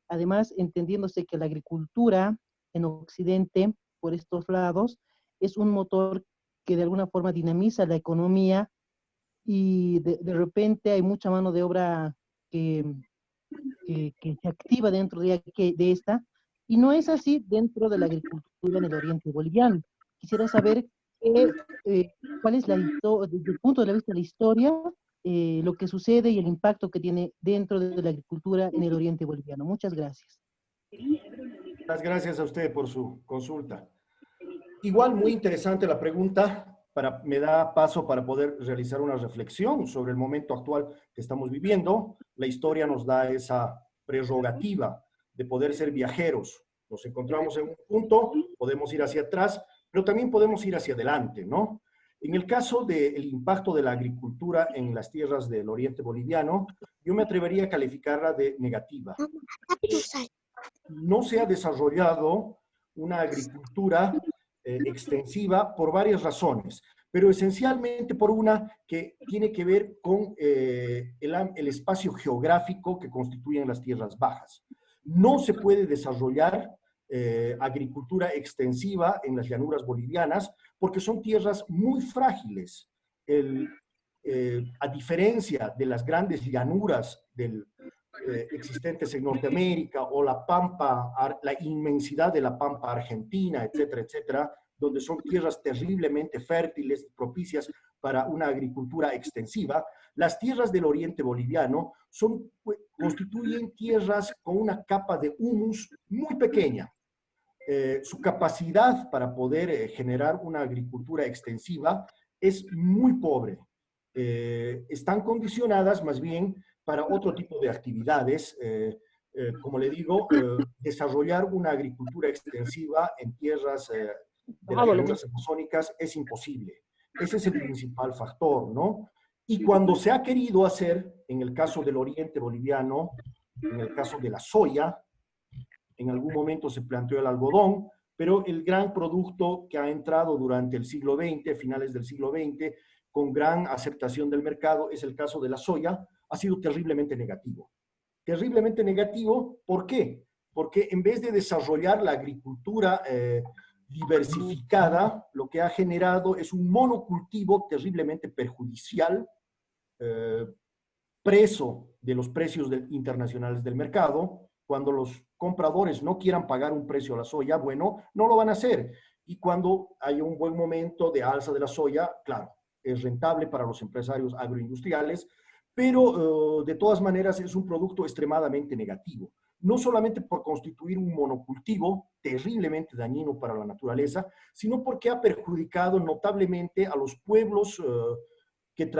Además, entendiéndose que la agricultura en Occidente, por estos lados, es un motor que de alguna forma dinamiza la economía y de repente hay mucha mano de obra que que se activa dentro de esta, y no es así dentro de la agricultura en el oriente boliviano. Quisiera saber cuál es desde el punto de vista de la historia, lo que sucede y el impacto que tiene dentro de la agricultura en el oriente boliviano. Muchas gracias. Muchas gracias a usted por su consulta. Igual muy interesante la pregunta, me da paso para poder realizar una reflexión sobre el momento actual que estamos viviendo. La historia nos da esa prerrogativa de poder ser viajeros. Nos encontramos en un punto, podemos ir hacia atrás, pero también podemos ir hacia adelante, ¿no? En el caso del impacto de la agricultura en las tierras del oriente boliviano, yo me atrevería a calificarla de negativa. No se ha desarrollado una agricultura extensiva por varias razones, pero esencialmente por una que tiene que ver con el espacio geográfico que constituyen las tierras bajas. No se puede desarrollar agricultura extensiva en las llanuras bolivianas porque son tierras muy frágiles. A diferencia de las grandes llanuras existentes en Norteamérica o la pampa, la inmensidad de la pampa argentina, etcétera, etcétera, donde son tierras terriblemente fértiles y propicias para una agricultura extensiva, las tierras del oriente boliviano constituyen tierras con una capa de humus muy pequeña. Su capacidad para poder generar una agricultura extensiva es muy pobre. Están condicionadas más bien para otro tipo de actividades, como le digo, desarrollar una agricultura extensiva en tierras de las llanuras amazónicas es imposible. Ese es el principal factor, ¿no? Y cuando se ha querido hacer, en el caso del oriente boliviano, en el caso de la soya, en algún momento se planteó el algodón, pero el gran producto que ha entrado durante el siglo XX, finales del siglo XX, con gran aceptación del mercado, es el caso de la soya, ha sido terriblemente negativo. Terriblemente negativo, ¿por qué? Porque en vez de desarrollar la agricultura diversificada, lo que ha generado es un monocultivo terriblemente perjudicial, preso de los precios internacionales del mercado. Cuando los compradores no quieran pagar un precio a la soya, bueno, no lo van a hacer. Y cuando hay un buen momento de alza de la soya, claro, es rentable para los empresarios agroindustriales, pero de todas maneras es un producto extremadamente negativo. No solamente por constituir un monocultivo terriblemente dañino para la naturaleza, sino porque ha perjudicado notablemente a los pueblos que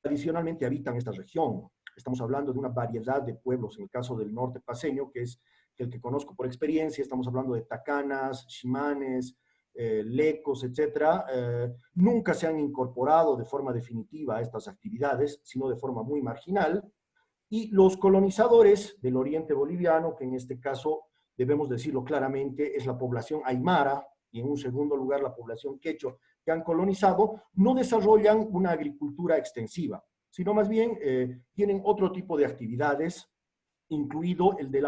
tradicionalmente habitan esta región. Estamos hablando de una variedad de pueblos, en el caso del norte paceño, que es el que conozco por experiencia. Estamos hablando de tacanas, chimanes, lecos, etcétera. Nunca se han incorporado de forma definitiva a estas actividades, sino de forma muy marginal. Y los colonizadores del oriente boliviano, que en este caso, debemos decirlo claramente, es la población aymara, y en un segundo lugar la población quechua, que han colonizado, no desarrollan una agricultura extensiva, sino más bien tienen otro tipo de actividades, incluido el de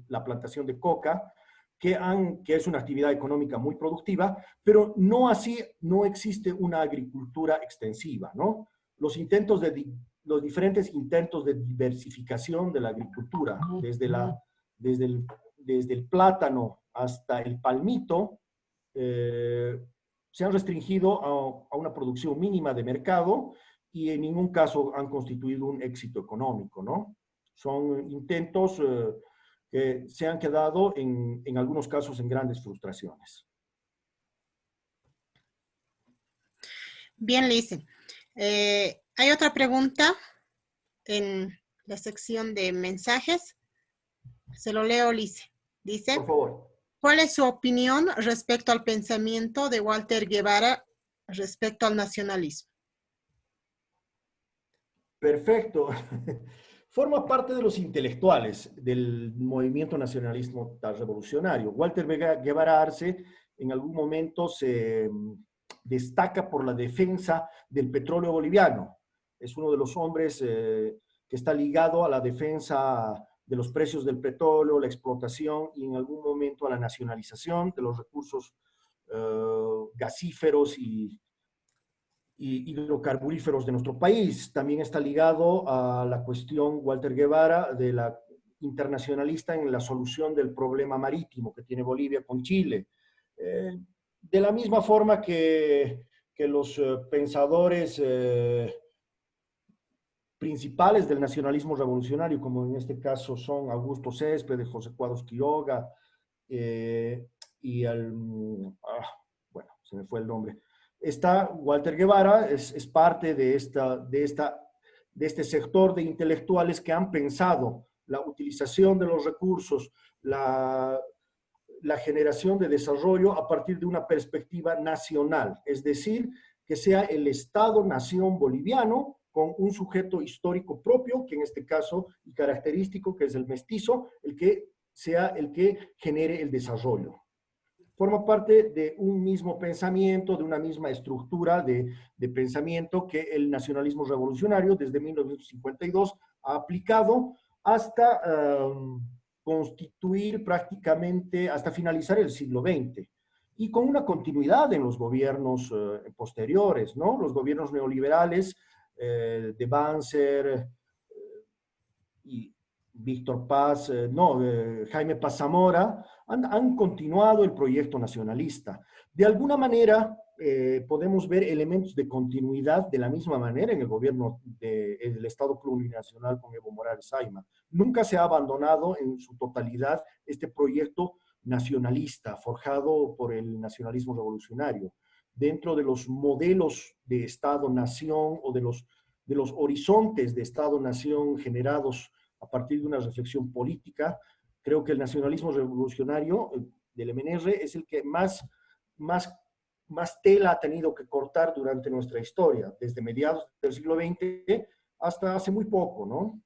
la plantación de coca, que es una actividad económica muy productiva, pero no así, no existe una agricultura extensiva, ¿no? Los diferentes intentos de diversificación de la agricultura, desde el plátano hasta el palmito, se han restringido a una producción mínima de mercado y en ningún caso han constituido un éxito económico, ¿no? Son intentos que se han quedado en algunos casos en grandes frustraciones. Bien, Lice. Hay otra pregunta en la sección de mensajes. Se lo leo, Lice. Dice, por favor, ¿cuál es su opinión respecto al pensamiento de Walter Guevara respecto al nacionalismo? perfecto. Forma parte de los intelectuales del movimiento nacionalismo revolucionario. Walter Guevara Arce en algún momento se destaca por la defensa del petróleo boliviano. Es uno de los hombres que está ligado a la defensa de los precios del petróleo, la explotación y en algún momento a la nacionalización de los recursos gasíferos y hidrocarburíferos de nuestro país. También está ligado a la cuestión Walter Guevara de la internacionalista en la solución del problema marítimo que tiene Bolivia con Chile. De la misma forma que los pensadores principales del nacionalismo revolucionario, como en este caso son Augusto Céspedes, José Cuadros Quiroga, bueno, se me fue el nombre. Está Walter Guevara, es parte de este sector de intelectuales que han pensado la utilización de los recursos, la generación de desarrollo a partir de una perspectiva nacional, es decir, que sea el Estado-nación boliviano con un sujeto histórico propio, que en este caso y característico, que es el mestizo, el que sea el que genere el desarrollo. Forma parte de un mismo pensamiento, de una misma estructura de pensamiento que el nacionalismo revolucionario desde 1952 ha aplicado hasta constituir prácticamente, hasta finalizar el siglo XX, y con una continuidad en los gobiernos posteriores, ¿no? Los gobiernos neoliberales de Banzer y Víctor Paz, Jaime Paz Zamora, han continuado el proyecto nacionalista. De alguna manera, podemos ver elementos de continuidad de la misma manera en el gobierno del Estado plurinacional con Evo Morales Ayma. Nunca se ha abandonado en su totalidad este proyecto nacionalista, forjado por el nacionalismo revolucionario. Dentro de los modelos de Estado-nación o de los horizontes de Estado-nación generados a partir de una reflexión política, creo que el nacionalismo revolucionario del MNR es el que más tela ha tenido que cortar durante nuestra historia, desde mediados del siglo XX hasta hace muy poco, ¿no?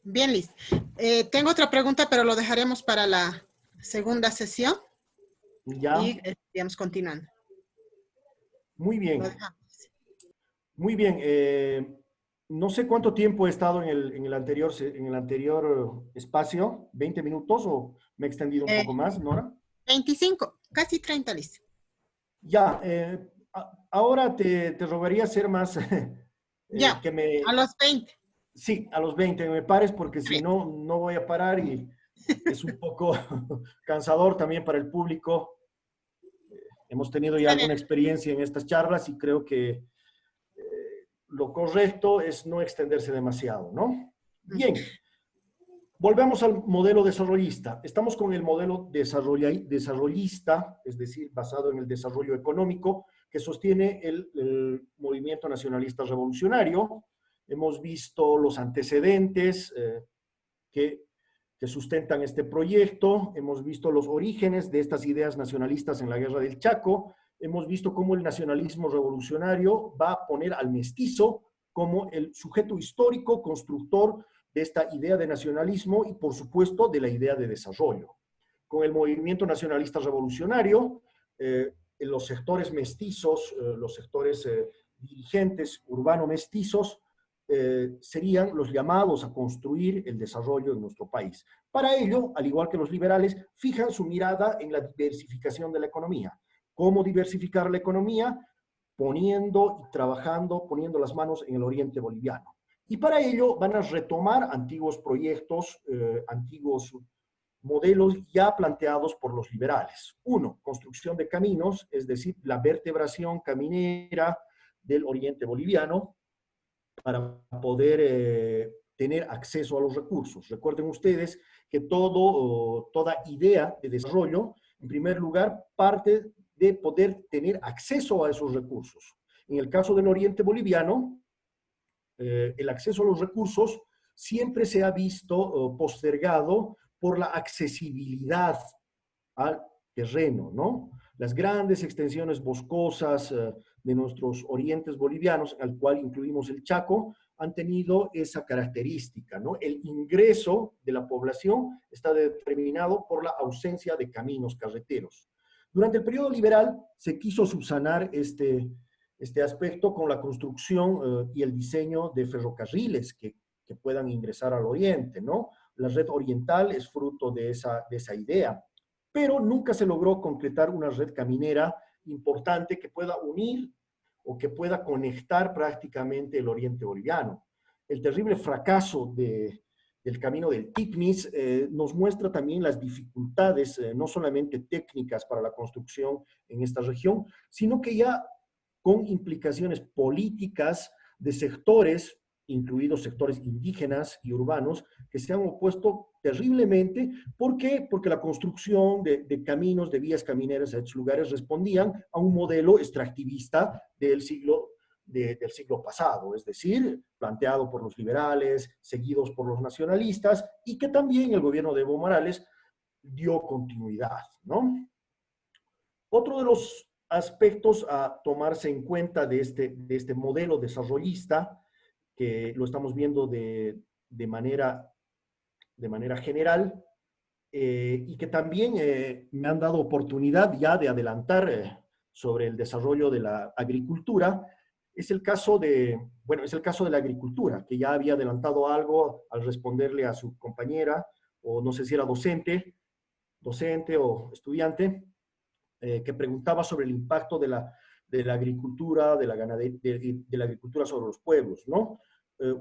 Bien, Liz. Tengo otra pregunta, pero lo dejaremos para la segunda sesión. Ya. Y estamos continuando. Muy bien. Lo dejamos. Muy bien. No sé cuánto tiempo he estado en el anterior espacio, ¿20 minutos o me he extendido un poco más, Nora? 25, casi 30, Liz. Ya, ahora te rogaría ser más... ya, a los 20. Sí, a los 20 me pares porque si no, no voy a parar y es un poco cansador también para el público. Hemos tenido ya alguna experiencia en estas charlas y creo que lo correcto es no extenderse demasiado, ¿no? Bien, volvemos al modelo desarrollista. Estamos con el modelo desarrollista, es decir, basado en el desarrollo económico, que sostiene el movimiento nacionalista revolucionario. Hemos visto los antecedentes que sustentan este proyecto, hemos visto los orígenes de estas ideas nacionalistas en la Guerra del Chaco, hemos visto cómo el nacionalismo revolucionario va a poner al mestizo como el sujeto histórico constructor de esta idea de nacionalismo y, por supuesto, de la idea de desarrollo. Con el movimiento nacionalista revolucionario, los sectores mestizos, los sectores dirigentes urbano-mestizos, serían los llamados a construir el desarrollo en nuestro país. Para ello, al igual que los liberales, fijan su mirada en la diversificación de la economía. ¿Cómo diversificar la economía? Poniendo y trabajando, poniendo las manos en el oriente boliviano. Y para ello van a retomar antiguos proyectos, antiguos modelos ya planteados por los liberales. Uno, construcción de caminos, es decir, la vertebración caminera del oriente boliviano para poder tener acceso a los recursos. Recuerden ustedes que toda idea de desarrollo, en primer lugar, parte de poder tener acceso a esos recursos. En el caso del oriente boliviano, el acceso a los recursos siempre se ha visto postergado por la accesibilidad al terreno, ¿no? Las grandes extensiones boscosas de nuestros orientes bolivianos, al cual incluimos el Chaco, han tenido esa característica, ¿no? El ingreso de la población está determinado por la ausencia de caminos carreteros. Durante el periodo liberal se quiso subsanar este aspecto con la construcción y el diseño de ferrocarriles que puedan ingresar al oriente, ¿no? La red oriental es fruto de esa idea, pero nunca se logró concretar una red caminera importante que pueda unir o que pueda conectar prácticamente el oriente boliviano. El terrible fracaso del camino del TICNIS nos muestra también las dificultades, no solamente técnicas para la construcción en esta región, sino que ya con implicaciones políticas de sectores, incluidos sectores indígenas y urbanos, que se han opuesto terriblemente. ¿Por qué? Porque la construcción de caminos, de vías camineras a estos lugares respondían a un modelo extractivista del siglo pasado, es decir, planteado por los liberales, seguidos por los nacionalistas, y que también el gobierno de Evo Morales dio continuidad, ¿no? Otro de los aspectos a tomarse en cuenta de este modelo desarrollista, que lo estamos viendo de manera general, y que también me han dado oportunidad ya de adelantar sobre el desarrollo de la agricultura, es el caso de la agricultura, que ya había adelantado algo al responderle a su compañera, o no sé si era docente o estudiante, que preguntaba sobre el impacto de la agricultura, de la agricultura sobre los pueblos, ¿no?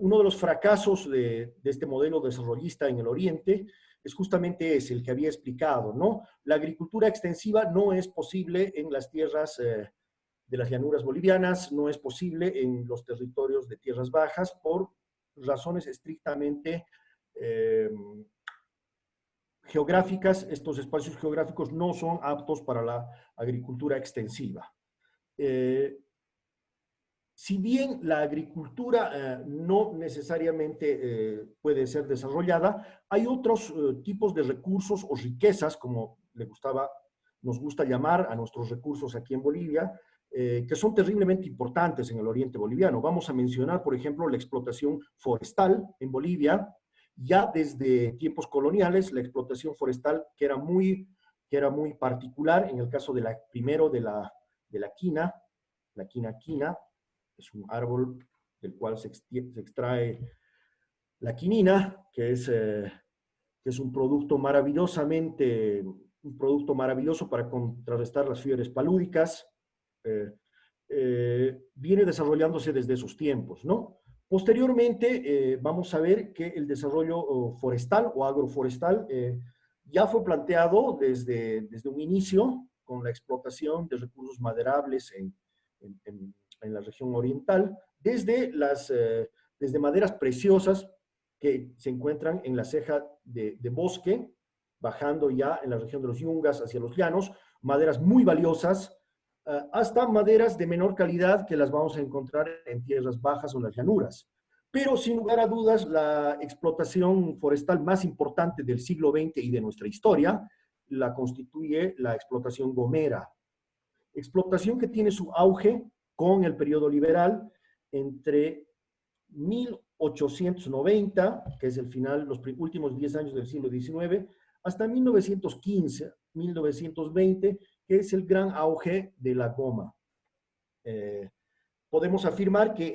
Uno de los fracasos de este modelo desarrollista en el Oriente es justamente ese, el que había explicado, ¿no? La agricultura extensiva no es posible en las tierras de las llanuras bolivianas, no es posible en los territorios de tierras bajas por razones estrictamente geográficas. Estos espacios geográficos no son aptos para la agricultura extensiva. Si bien la agricultura no necesariamente puede ser desarrollada, hay otros tipos de recursos o riquezas, como nos gusta llamar a nuestros recursos aquí en Bolivia, que son terriblemente importantes en el oriente boliviano. Vamos a mencionar, por ejemplo, la explotación forestal en Bolivia. Ya desde tiempos coloniales, la explotación forestal, que era muy particular, en el caso primero de la quina, la quina, es un árbol del cual se extrae la quinina, que es un producto maravilloso para contrarrestar las fiebres palúdicas. Viene desarrollándose desde esos tiempos, ¿no? Posteriormente, vamos a ver que el desarrollo forestal o agroforestal ya fue planteado desde un inicio con la explotación de recursos maderables en la región oriental, desde maderas preciosas que se encuentran en la ceja de bosque, bajando ya en la región de los Yungas hacia los llanos, maderas muy valiosas, hasta maderas de menor calidad que las vamos a encontrar en tierras bajas o las llanuras. Pero sin lugar a dudas, la explotación forestal más importante del siglo XX y de nuestra historia la constituye la explotación gomera. Explotación que tiene su auge con el periodo liberal entre 1890, que es el final, los últimos 10 años del siglo XIX, hasta 1915, 1920, que es el gran auge de la goma. Podemos afirmar que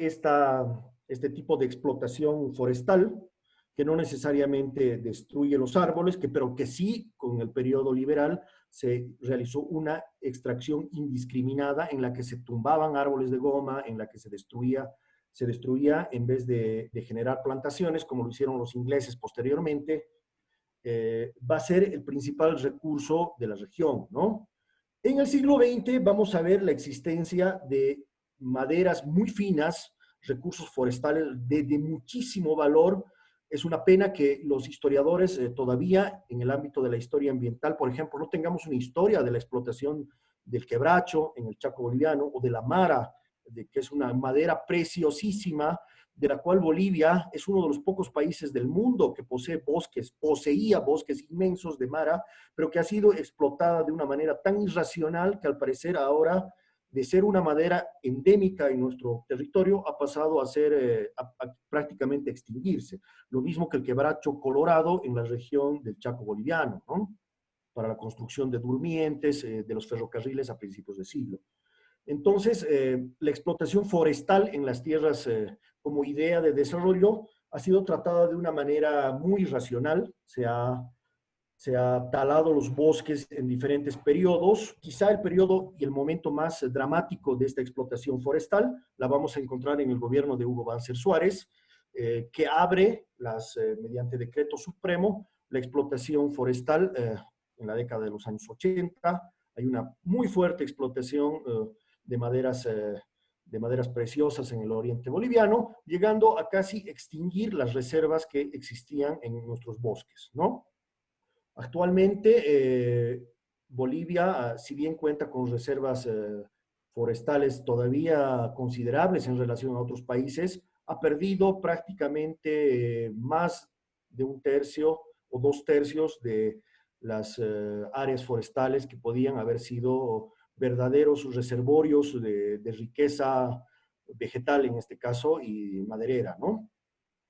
este tipo de explotación forestal, que no necesariamente destruye los árboles, pero que sí, con el periodo liberal, se realizó una extracción indiscriminada en la que se tumbaban árboles de goma, en la que se destruía en vez de generar plantaciones, como lo hicieron los ingleses posteriormente, va a ser el principal recurso de la región, ¿no? En el siglo XX vamos a ver la existencia de maderas muy finas, recursos forestales de muchísimo valor. Es una pena que los historiadores todavía en el ámbito de la historia ambiental, por ejemplo, no tengamos una historia de la explotación del quebracho en el Chaco boliviano o de la mara, que es una madera preciosísima, de la cual Bolivia es uno de los pocos países del mundo que poseía bosques inmensos de mara, pero que ha sido explotada de una manera tan irracional que al parecer ahora, de ser una madera endémica en nuestro territorio, ha pasado a ser a prácticamente extinguirse. Lo mismo que el quebracho colorado en la región del Chaco boliviano, ¿no? Para la construcción de durmientes, de los ferrocarriles a principios de siglo. Entonces, la explotación forestal en las tierras como idea de desarrollo ha sido tratada de una manera muy racional. Se ha talado los bosques en diferentes periodos. Quizá el periodo y el momento más dramático de esta explotación forestal la vamos a encontrar en el gobierno de Hugo Banzer Suárez, que abre, mediante decreto supremo, la explotación forestal en la década de los años 80. Hay una muy fuerte explotación de maderas preciosas en el oriente boliviano, llegando a casi extinguir las reservas que existían en nuestros bosques, ¿no? Actualmente, Bolivia, si bien cuenta con reservas forestales todavía considerables en relación a otros países, ha perdido prácticamente más de un tercio o 2/3 de las áreas forestales que podían haber sido verdaderos reservorios de riqueza vegetal en este caso y maderera, ¿no?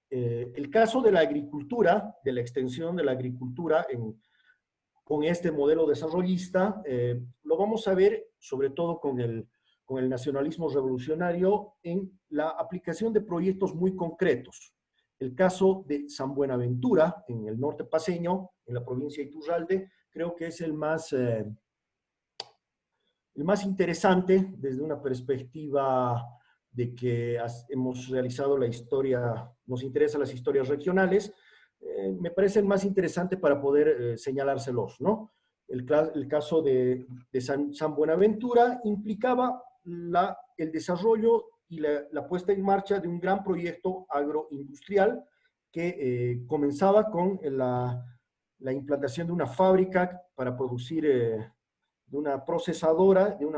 El caso de la agricultura, de la extensión de la agricultura con este modelo desarrollista, lo vamos a ver sobre todo con el nacionalismo revolucionario en la aplicación de proyectos muy concretos. El caso de San Buenaventura, en el norte paceño, en la provincia de Iturralde, creo que es el más interesante desde una perspectiva de que hemos realizado la historia, nos interesan las historias regionales, me parece el más interesante para poder señalárselos, ¿no? El caso de San Buenaventura implicaba el desarrollo y la puesta en marcha de un gran proyecto agroindustrial que comenzaba con la implantación de una fábrica para producir de una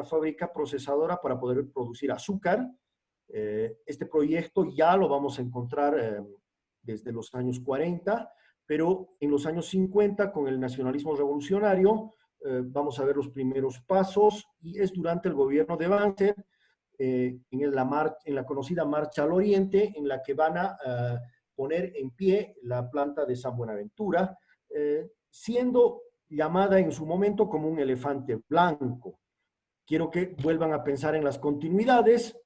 fábrica procesadora para poder producir azúcar. Este proyecto ya lo vamos a encontrar desde los años 40, pero en los años 50, con el nacionalismo revolucionario, vamos a ver los primeros pasos, y es durante el gobierno de Banzer, en la conocida Marcha al Oriente, en la que van a poner en pie la planta de San Buenaventura, siendo llamada en su momento como un elefante blanco. Quiero que vuelvan a pensar en las continuidades.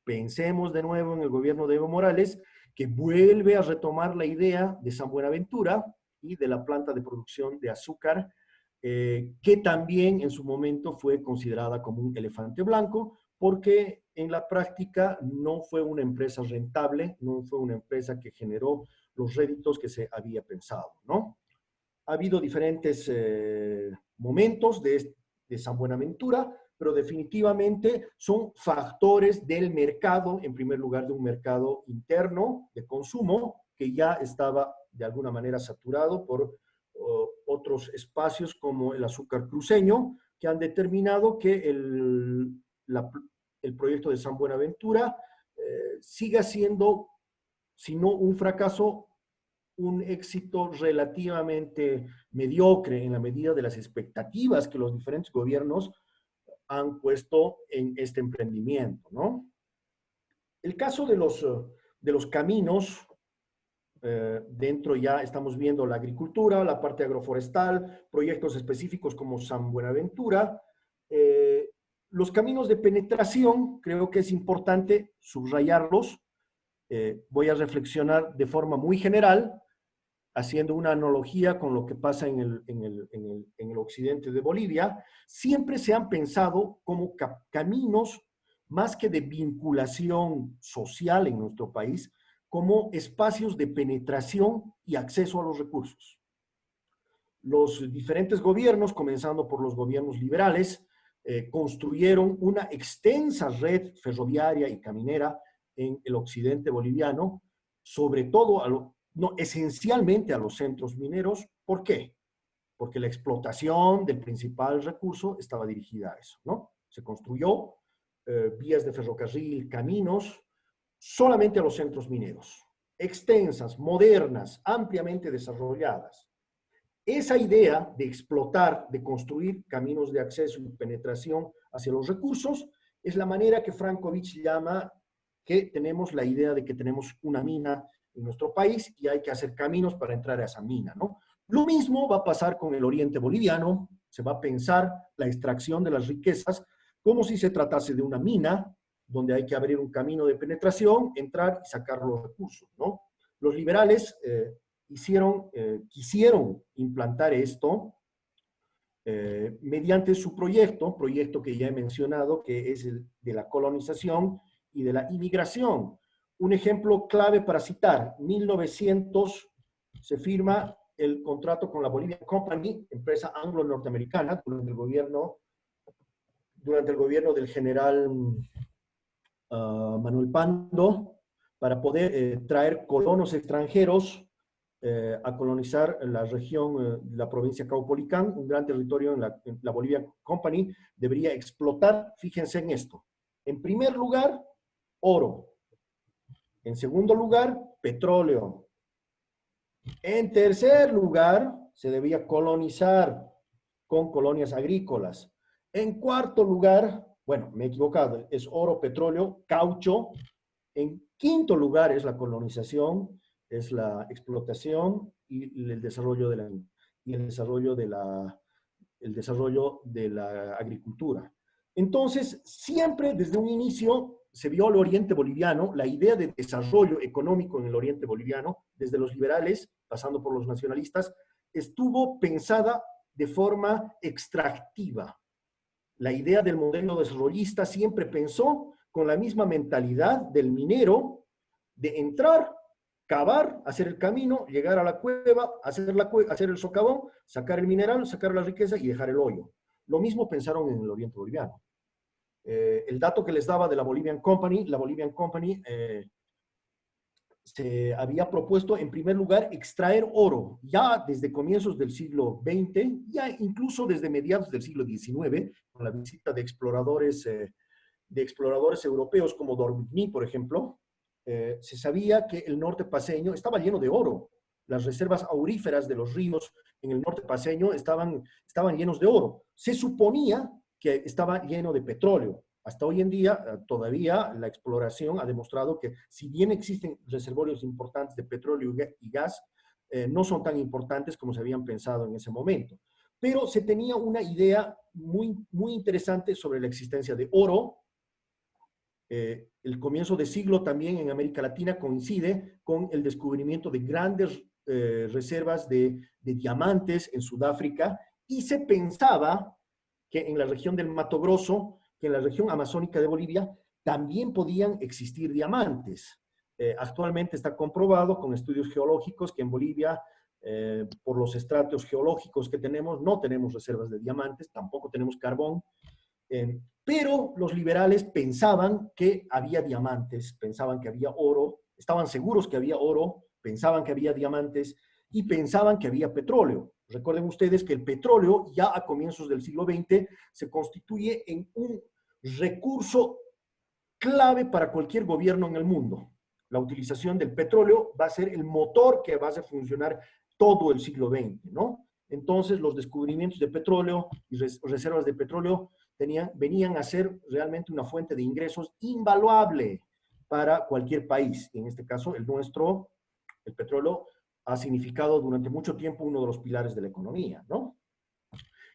Pensemos de nuevo en el gobierno de Evo Morales, que vuelve a retomar la idea de San Buenaventura y de la planta de producción de azúcar, que también en su momento fue considerada como un elefante blanco, porque en la práctica no fue una empresa rentable, no fue una empresa que generó los réditos que se había pensado, ¿no? Ha habido diferentes momentos de San Buenaventura, pero definitivamente son factores del mercado, en primer lugar de un mercado interno de consumo, que ya estaba de alguna manera saturado por otros espacios como el azúcar cruceño, que han determinado que el proyecto de San Buenaventura siga siendo, si no un fracaso, un éxito relativamente mediocre en la medida de las expectativas que los diferentes gobiernos han puesto en este emprendimiento, ¿no? El caso de los caminos, dentro ya estamos viendo la agricultura, la parte agroforestal, proyectos específicos como San Buenaventura. Los caminos de penetración, creo que es importante subrayarlos. Voy a reflexionar de forma muy general, haciendo una analogía con lo que pasa en el occidente de Bolivia. Siempre se han pensado como caminos, más que de vinculación social en nuestro país, como espacios de penetración y acceso a los recursos. Los diferentes gobiernos, comenzando por los gobiernos liberales, construyeron una extensa red ferroviaria y caminera en el occidente boliviano, sobre todo, esencialmente a los centros mineros. ¿Por qué? Porque la explotación del principal recurso estaba dirigida a eso, ¿no? Se construyó vías de ferrocarril, caminos, solamente a los centros mineros, extensas, modernas, ampliamente desarrolladas. Esa idea de explotar, de construir caminos de acceso y penetración hacia los recursos, es la manera que Frankovich llama que tenemos la idea de que tenemos una mina en nuestro país y hay que hacer caminos para entrar a esa mina, ¿no? Lo mismo va a pasar con el oriente boliviano. Se va a pensar la extracción de las riquezas como si se tratase de una mina, donde hay que abrir un camino de penetración, entrar y sacar los recursos, ¿no? Los liberales quisieron implantar esto mediante su proyecto que ya he mencionado, que es el de la colonización y de la inmigración. Un ejemplo clave para citar: 1900 se firma el contrato con la Bolivian Company, empresa anglo-norteamericana, durante el gobierno del general Manuel Pando, para poder traer colonos extranjeros a colonizar la región, la provincia Caupolicán, un gran territorio en la Bolivian Company debería explotar. Fíjense en esto: en primer lugar, oro; en segundo lugar, petróleo; en tercer lugar, se debía colonizar con colonias agrícolas; en cuarto lugar, bueno, me he equivocado, es oro, petróleo, caucho; en quinto lugar es la colonización, es la explotación y el desarrollo de la agricultura. Entonces, siempre desde un inicio se vio al oriente boliviano, la idea de desarrollo económico en el oriente boliviano, desde los liberales, pasando por los nacionalistas, estuvo pensada de forma extractiva. La idea del modelo desarrollista siempre pensó con la misma mentalidad del minero, de entrar, cavar, hacer el camino, llegar a la cueva, hacer el socavón, sacar el mineral, sacar la riqueza y dejar el hoyo. Lo mismo pensaron en el oriente boliviano. El dato que les daba de la Bolivian Company se había propuesto en primer lugar extraer oro ya desde comienzos del siglo XX, ya incluso desde mediados del siglo XIX, con la visita de exploradores europeos como d'Orbigny, por ejemplo. Se sabía que el norte paceño estaba lleno de oro. Las reservas auríferas de los ríos en el norte paceño estaban llenos de oro. Se suponía que estaba lleno de petróleo. Hasta hoy en día, todavía la exploración ha demostrado que, si bien existen reservorios importantes de petróleo y gas, no son tan importantes como se habían pensado en ese momento. Pero se tenía una idea muy, muy interesante sobre la existencia de oro. El comienzo de siglo también en América Latina coincide con el descubrimiento de grandes reservas de diamantes en Sudáfrica, y se pensaba que en la región del Mato Grosso, que en la región amazónica de Bolivia, también podían existir diamantes. Actualmente está comprobado con estudios geológicos que en Bolivia, por los estratos geológicos que tenemos, no tenemos reservas de diamantes, tampoco tenemos carbón. Pero los liberales pensaban que había diamantes, pensaban que había oro, estaban seguros que había oro, pensaban que había diamantes y pensaban que había petróleo. Recuerden ustedes que el petróleo ya a comienzos del siglo XX se constituye en un recurso clave para cualquier gobierno en el mundo. La utilización del petróleo va a ser el motor que va a hacer funcionar todo el siglo XX, ¿no? Entonces, los descubrimientos de petróleo y reservas de petróleo venían a ser realmente una fuente de ingresos invaluable para cualquier país. En este caso, el nuestro, el petróleo, ha significado durante mucho tiempo uno de los pilares de la economía, ¿no?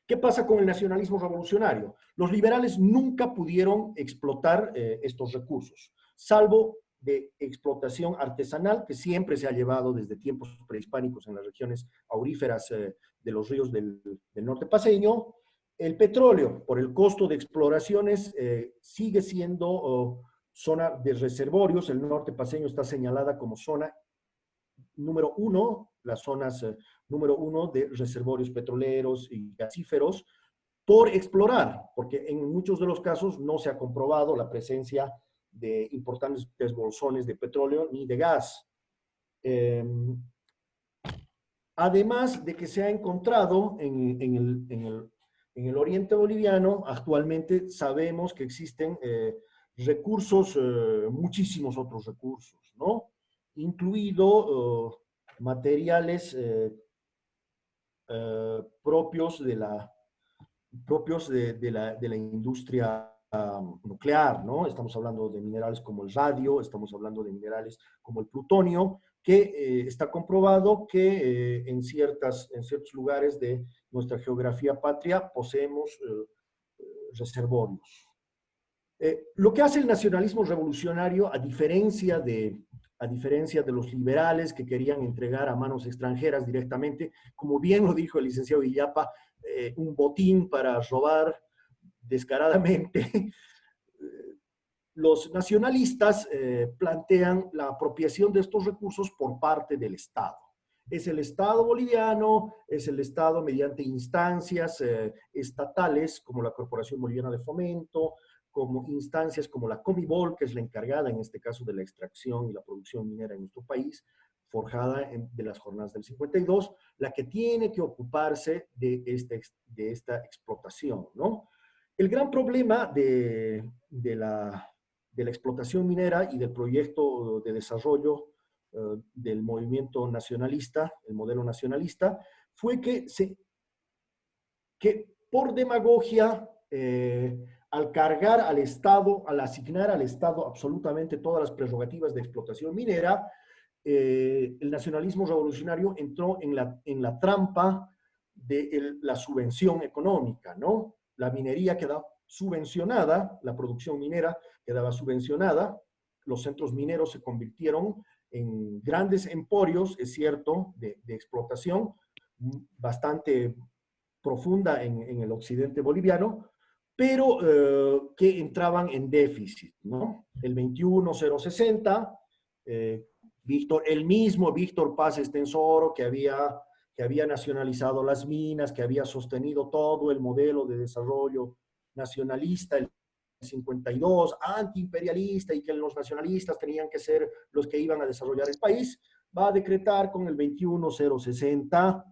¿Qué pasa con el nacionalismo revolucionario? Los liberales nunca pudieron explotar estos recursos, salvo de explotación artesanal que siempre se ha llevado desde tiempos prehispánicos en las regiones auríferas de los ríos del norte paceño. El petróleo, por el costo de exploraciones, sigue siendo zona de reservorios. El norte paceño está señalada como zona número 1, las zonas número 1 de reservorios petroleros y gasíferos por explorar, porque en muchos de los casos no se ha comprobado la presencia de importantes bolsones de petróleo ni de gas. Además de que se ha encontrado en el oriente boliviano, actualmente sabemos que existen recursos, muchísimos otros recursos, ¿no? Incluido materiales propios de la industria nuclear, ¿no? Estamos hablando de minerales como el radio, estamos hablando de minerales como el plutonio, que está comprobado que en ciertos lugares de nuestra geografía patria poseemos reservorios. Lo que hace el nacionalismo revolucionario, a diferencia de los liberales que querían entregar a manos extranjeras directamente, como bien lo dijo el licenciado Villapa, un botín para robar descaradamente, los nacionalistas plantean la apropiación de estos recursos por parte del Estado. Es el Estado boliviano, es el Estado mediante instancias estatales, como la Corporación Boliviana de Fomento, como instancias como la Comibol, que es la encargada en este caso de la extracción y la producción minera en nuestro país, forjada de las jornadas del 52, la que tiene que ocuparse de esta explotación, ¿no? El gran problema de la explotación minera y del proyecto de desarrollo del movimiento nacionalista, el modelo nacionalista, fue que por demagogia, al cargar al Estado, al asignar al Estado absolutamente todas las prerrogativas de explotación minera, el nacionalismo revolucionario entró en la trampa de la subvención económica, ¿no? La minería quedaba subvencionada, la producción minera quedaba subvencionada, los centros mineros se convirtieron en grandes emporios, es cierto, de explotación bastante profunda en el occidente boliviano, pero que entraban en déficit, ¿no? El 21060, el mismo Víctor Paz Estensoro, que había nacionalizado las minas, que había sostenido todo el modelo de desarrollo nacionalista, el 52, antiimperialista, y que los nacionalistas tenían que ser los que iban a desarrollar el país, va a decretar con el 21060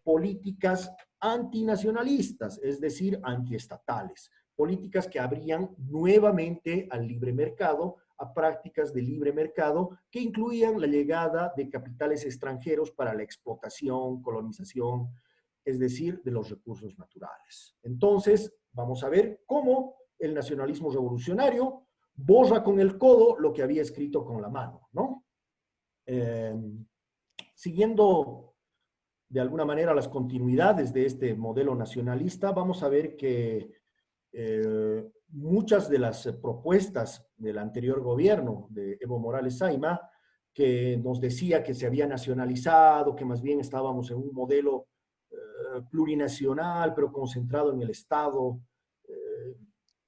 políticas antinacionalistas, es decir, antiestatales, políticas que abrían nuevamente al libre mercado, a prácticas de libre mercado que incluían la llegada de capitales extranjeros para la explotación, colonización, es decir, de los recursos naturales. Entonces, vamos a ver cómo el nacionalismo revolucionario borra con el codo lo que había escrito con la mano, ¿no? Siguiendo de alguna manera las continuidades de este modelo nacionalista, vamos a ver que muchas de las propuestas del anterior gobierno de Evo Morales Saima, que nos decía que se había nacionalizado, que más bien estábamos en un modelo plurinacional, pero concentrado en el Estado,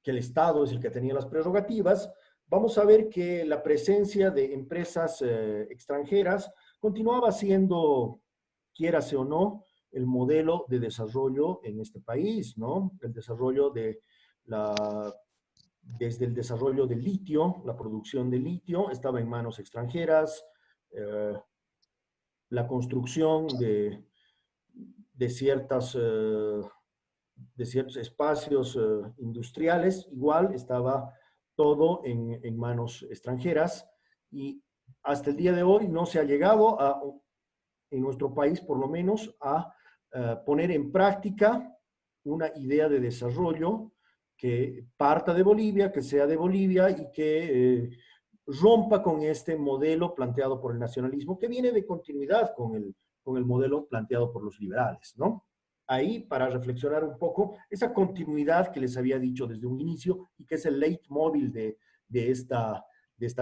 que el Estado es el que tenía las prerrogativas, vamos a ver que la presencia de empresas extranjeras continuaba siendo, quiérase o no, el modelo de desarrollo en este país, ¿no? El desarrollo desde el desarrollo del litio, la producción de litio estaba en manos extranjeras, la construcción de ciertos espacios industriales, igual estaba todo en manos extranjeras, y hasta el día de hoy no se ha llegado en nuestro país por lo menos a poner en práctica una idea de desarrollo que parta de Bolivia, que sea de Bolivia y que rompa con este modelo planteado por el nacionalismo, que viene de continuidad con el modelo planteado por los liberales, ¿no? Ahí, para reflexionar un poco, esa continuidad que les había dicho desde un inicio y que es el leitmotiv de esta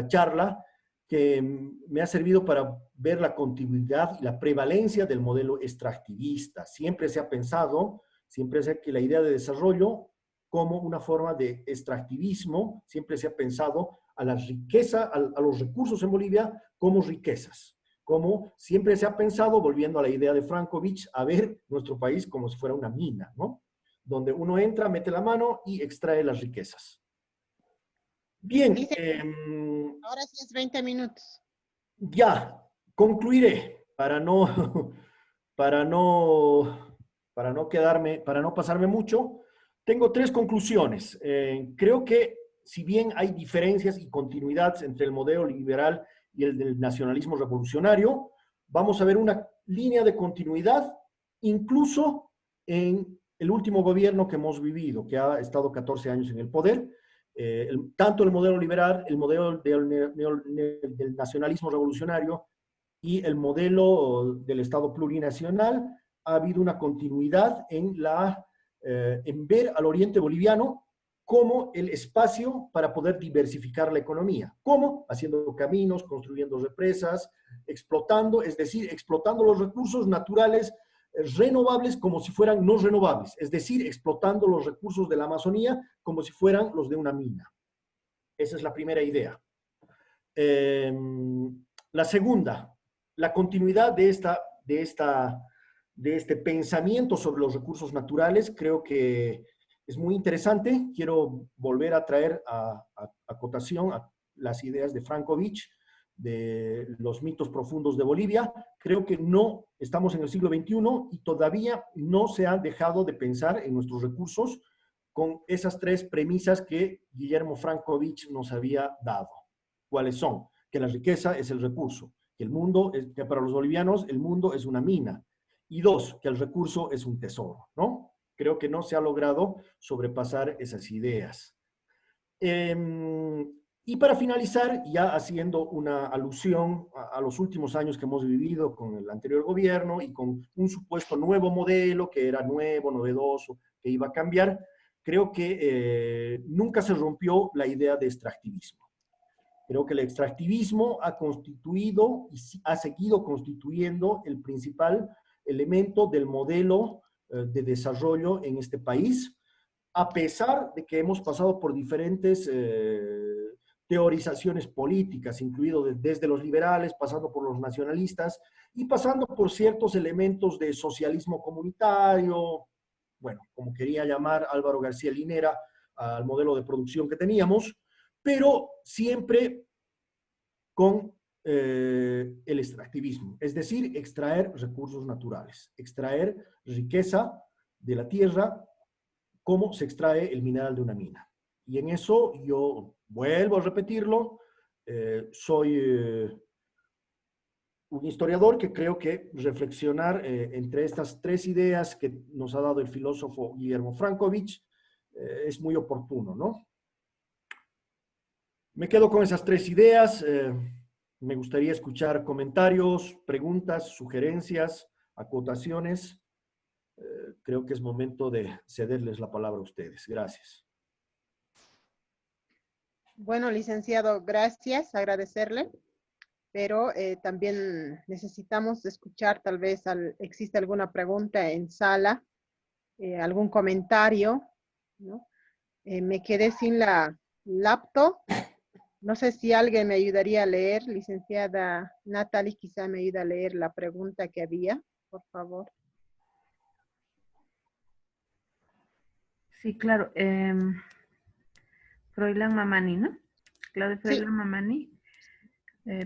charla, que me ha servido para ver la continuidad y la prevalencia del modelo extractivista. Siempre se ha pensado, siempre se ha que la idea de desarrollo como una forma de extractivismo, siempre se ha pensado a la riqueza, a los recursos en Bolivia como riquezas, como siempre se ha pensado, volviendo a la idea de Frankovich, a ver nuestro país como si fuera una mina, ¿no? Donde uno entra, mete la mano y extrae las riquezas. Bien, Dice, ahora sí es 20 minutos. ya, concluiré para no, para no, para no pasarme mucho. Tengo tres conclusiones. Creo que si bien hay diferencias y continuidades entre el modelo liberal y el del nacionalismo revolucionario, vamos a ver una línea de continuidad incluso en el último gobierno que hemos vivido, que ha estado 14 años en el poder. Tanto el modelo liberal, el modelo del nacionalismo revolucionario y el modelo del Estado plurinacional, ha habido una continuidad en ver al oriente boliviano como el espacio para poder diversificar la economía. ¿Cómo? Haciendo caminos, construyendo represas, explotando, es decir, explotando los recursos naturales renovables como si fueran no renovables, es decir, explotando los recursos de la Amazonía como si fueran los de una mina. Esa es la primera idea. La segunda, la continuidad de este pensamiento sobre los recursos naturales, creo que es muy interesante. Quiero volver a traer a cotación a las ideas de Frankovich, de los mitos profundos de Bolivia. Creo que no estamos en el siglo XXI y todavía no se ha dejado de pensar en nuestros recursos con esas tres premisas que Guillermo Frankovich nos había dado. ¿Cuáles son? Que la riqueza es el recurso, que para los bolivianos el mundo es una mina, y dos, que el recurso es un tesoro, ¿no? Creo que no se ha logrado sobrepasar esas ideas. Y para finalizar, ya haciendo una alusión a los últimos años que hemos vivido con el anterior gobierno y con un supuesto nuevo modelo que era nuevo, novedoso, que iba a cambiar, creo que nunca se rompió la idea de extractivismo. Creo que el extractivismo ha constituido y ha seguido constituyendo el principal elemento del modelo de desarrollo en este país, a pesar de que hemos pasado por diferentes teorizaciones políticas, incluido desde los liberales, pasando por los nacionalistas y pasando por ciertos elementos de socialismo comunitario, bueno, como quería llamar Álvaro García Linera al modelo de producción que teníamos, pero siempre con el extractivismo, es decir, extraer recursos naturales, extraer riqueza de la tierra como se extrae el mineral de una mina. Y en eso yo vuelvo a repetirlo, soy un historiador que creo que reflexionar entre estas tres ideas que nos ha dado el filósofo Guillermo Frankovich es muy oportuno, ¿no? Me quedo con esas tres ideas. Me gustaría escuchar comentarios, preguntas, sugerencias, acotaciones. Creo que es momento de cederles la palabra a ustedes. Gracias. Bueno, licenciado, gracias, agradecerle, pero también necesitamos escuchar, tal vez existe alguna pregunta en sala, algún comentario, ¿no? Me quedé sin la laptop. No sé si alguien me ayudaría a leer, licenciada Natalie, quizá me ayuda a leer la pregunta que había, por favor. Sí, claro. Froilán Mamani, ¿no? Claudia Froilán Sí. Mamani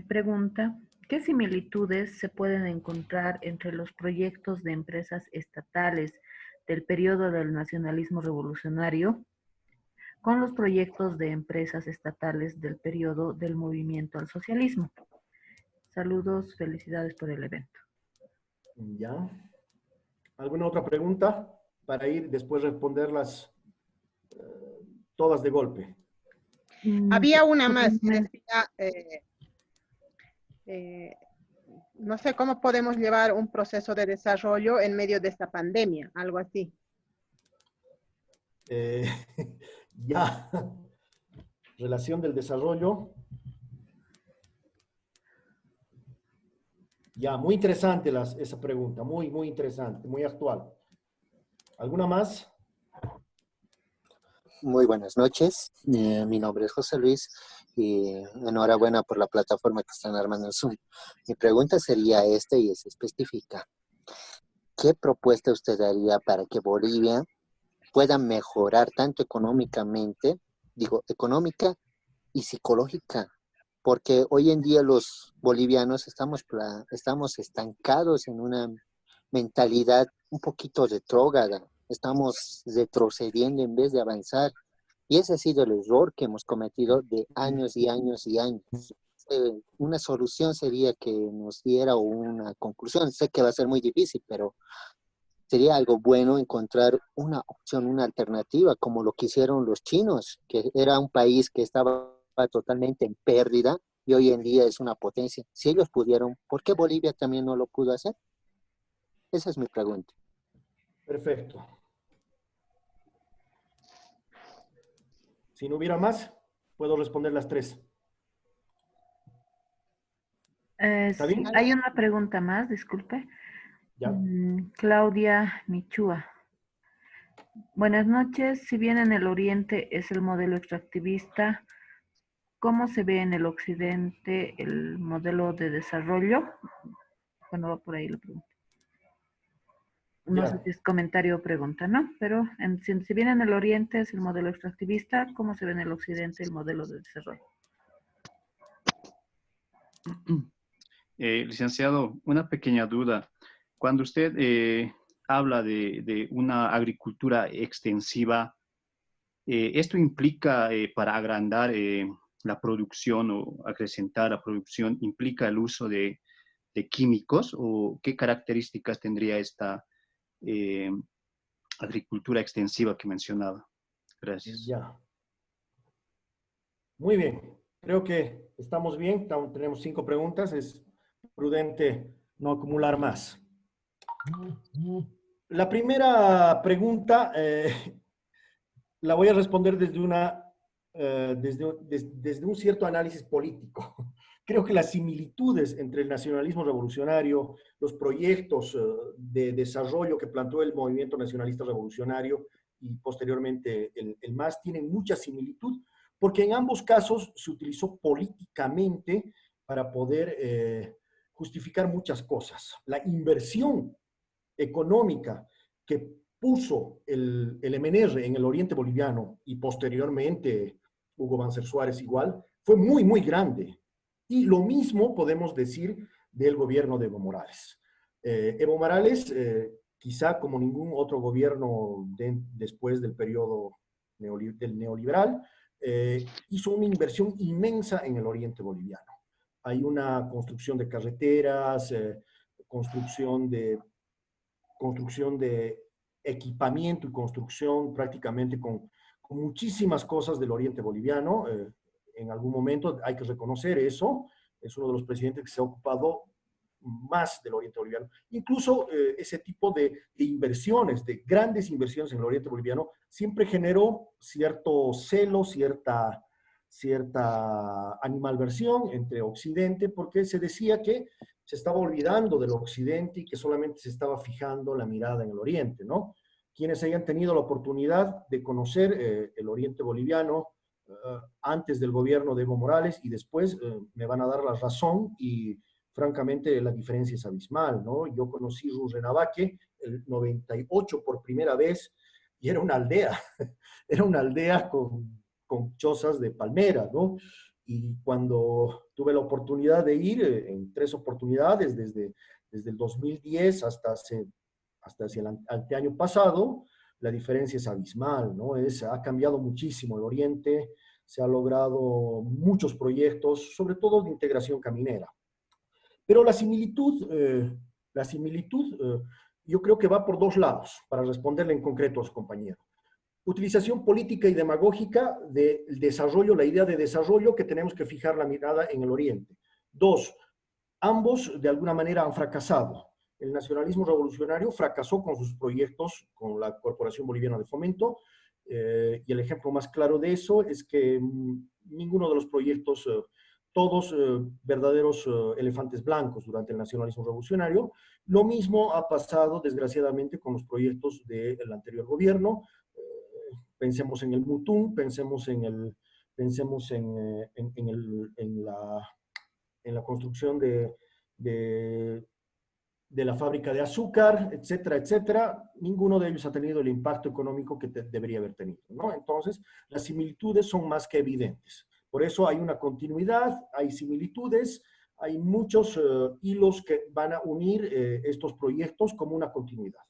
pregunta, ¿qué similitudes se pueden encontrar entre los proyectos de empresas estatales del periodo del nacionalismo revolucionario con los proyectos de empresas estatales del periodo del movimiento al socialismo? Saludos, felicidades por el evento. ¿Ya? ¿Alguna otra pregunta? para ir después responderlas todas de golpe. Había una más que decía, no sé cómo podemos llevar un proceso de desarrollo en medio de esta pandemia, algo así. Ya, relación del desarrollo. Ya, muy interesante esa pregunta, muy interesante, muy actual. ¿Alguna más? Muy buenas noches, mi nombre es José Luis y enhorabuena por la plataforma que están armando en Zoom. Mi pregunta sería esta y es específica. ¿Qué propuesta usted haría para que Bolivia pueda mejorar tanto económicamente, digo, económica y psicológica? Porque hoy en día los bolivianos estamos estancados en una mentalidad un poquito retrógrada. Estamos retrocediendo en vez de avanzar. Y ese ha sido el error que hemos cometido de años y años y años. Una solución sería que nos diera una conclusión. Sé que va a ser muy difícil, pero sería algo bueno encontrar una opción, una alternativa, como lo que hicieron los chinos, que era un país que estaba totalmente en pérdida y hoy en día es una potencia. Si ellos pudieron, ¿por qué Bolivia también no lo pudo hacer? Esa es mi pregunta. Perfecto. Si no hubiera más, puedo responder las tres. ¿Está Sí, bien? hay una pregunta más, disculpe. Ya. Claudia Michúa. Buenas noches. Si bien en el Oriente es el modelo extractivista, ¿cómo se ve en el Occidente el modelo de desarrollo? Bueno, va por ahí la pregunta. No sé Ya. si es comentario o pregunta, ¿no? Pero si bien en el Oriente es el modelo extractivista, ¿cómo se ve en el Occidente el modelo de desarrollo? Licenciado, una pequeña duda. Cuando usted habla de una agricultura extensiva, ¿esto implica para agrandar la producción o acrecentar la producción, implica el uso de químicos o qué características tendría esta eh, agricultura extensiva que mencionaba? Gracias. Ya. Muy bien. Creo que estamos bien. Tenemos 5 preguntas. Es prudente no acumular más. La primera pregunta la voy a responder desde un cierto análisis político. Creo que las similitudes entre el nacionalismo revolucionario, los proyectos de desarrollo que planteó el movimiento nacionalista revolucionario y posteriormente el MAS tienen mucha similitud, porque en ambos casos se utilizó políticamente para poder justificar muchas cosas. La inversión económica que puso el MNR en el oriente boliviano y posteriormente Hugo Banzer Suárez igual, fue muy grande. Y lo mismo podemos decir del gobierno de Evo Morales. Evo Morales, quizá como ningún otro gobierno después del periodo del neoliberal, hizo una inversión inmensa en el oriente boliviano. Hay una construcción de carreteras, construcción de equipamiento y construcción prácticamente con muchísimas cosas del oriente boliviano. En algún momento hay que reconocer eso. Es uno de los presidentes que se ha ocupado más del oriente boliviano. Incluso ese tipo de inversiones, de grandes inversiones en el oriente boliviano, siempre generó cierto celo, cierta animalversión entre Occidente, porque se decía que se estaba olvidando del Occidente y que solamente se estaba fijando la mirada en el Oriente, ¿no? Quienes hayan tenido la oportunidad de conocer el Oriente boliviano antes del gobierno de Evo Morales y después me van a dar la razón y francamente la diferencia es abismal, ¿no? Yo conocí Rurrenabaque el 98 por primera vez y era una aldea, era una aldea con chozas de palmera, ¿no? Y cuando tuve la oportunidad de ir en 3 oportunidades, desde el 2010 hasta hacia el año pasado, la diferencia es abismal, ¿no? Ha cambiado muchísimo el Oriente, se ha logrado muchos proyectos, sobre todo de integración caminera. Pero la similitud yo creo que va por dos lados, para responderle en concreto a su compañero. Utilización política y demagógica del desarrollo, la idea de desarrollo, que tenemos que fijar la mirada en el Oriente. Dos, ambos de alguna manera han fracasado. El nacionalismo revolucionario fracasó con sus proyectos con la Corporación Boliviana de Fomento, y el ejemplo más claro de eso es que ninguno de los proyectos, todos verdaderos elefantes blancos durante el nacionalismo revolucionario. Lo mismo ha pasado, desgraciadamente, con los proyectos del anterior gobierno. Pensemos en el Mutum, pensemos en la construcción de la fábrica de azúcar, etcétera, etcétera. Ninguno de ellos ha tenido el impacto económico que debería haber tenido, ¿no? Entonces, las similitudes son más que evidentes. Por eso hay una continuidad, hay similitudes, hay muchos hilos que van a unir estos proyectos como una continuidad.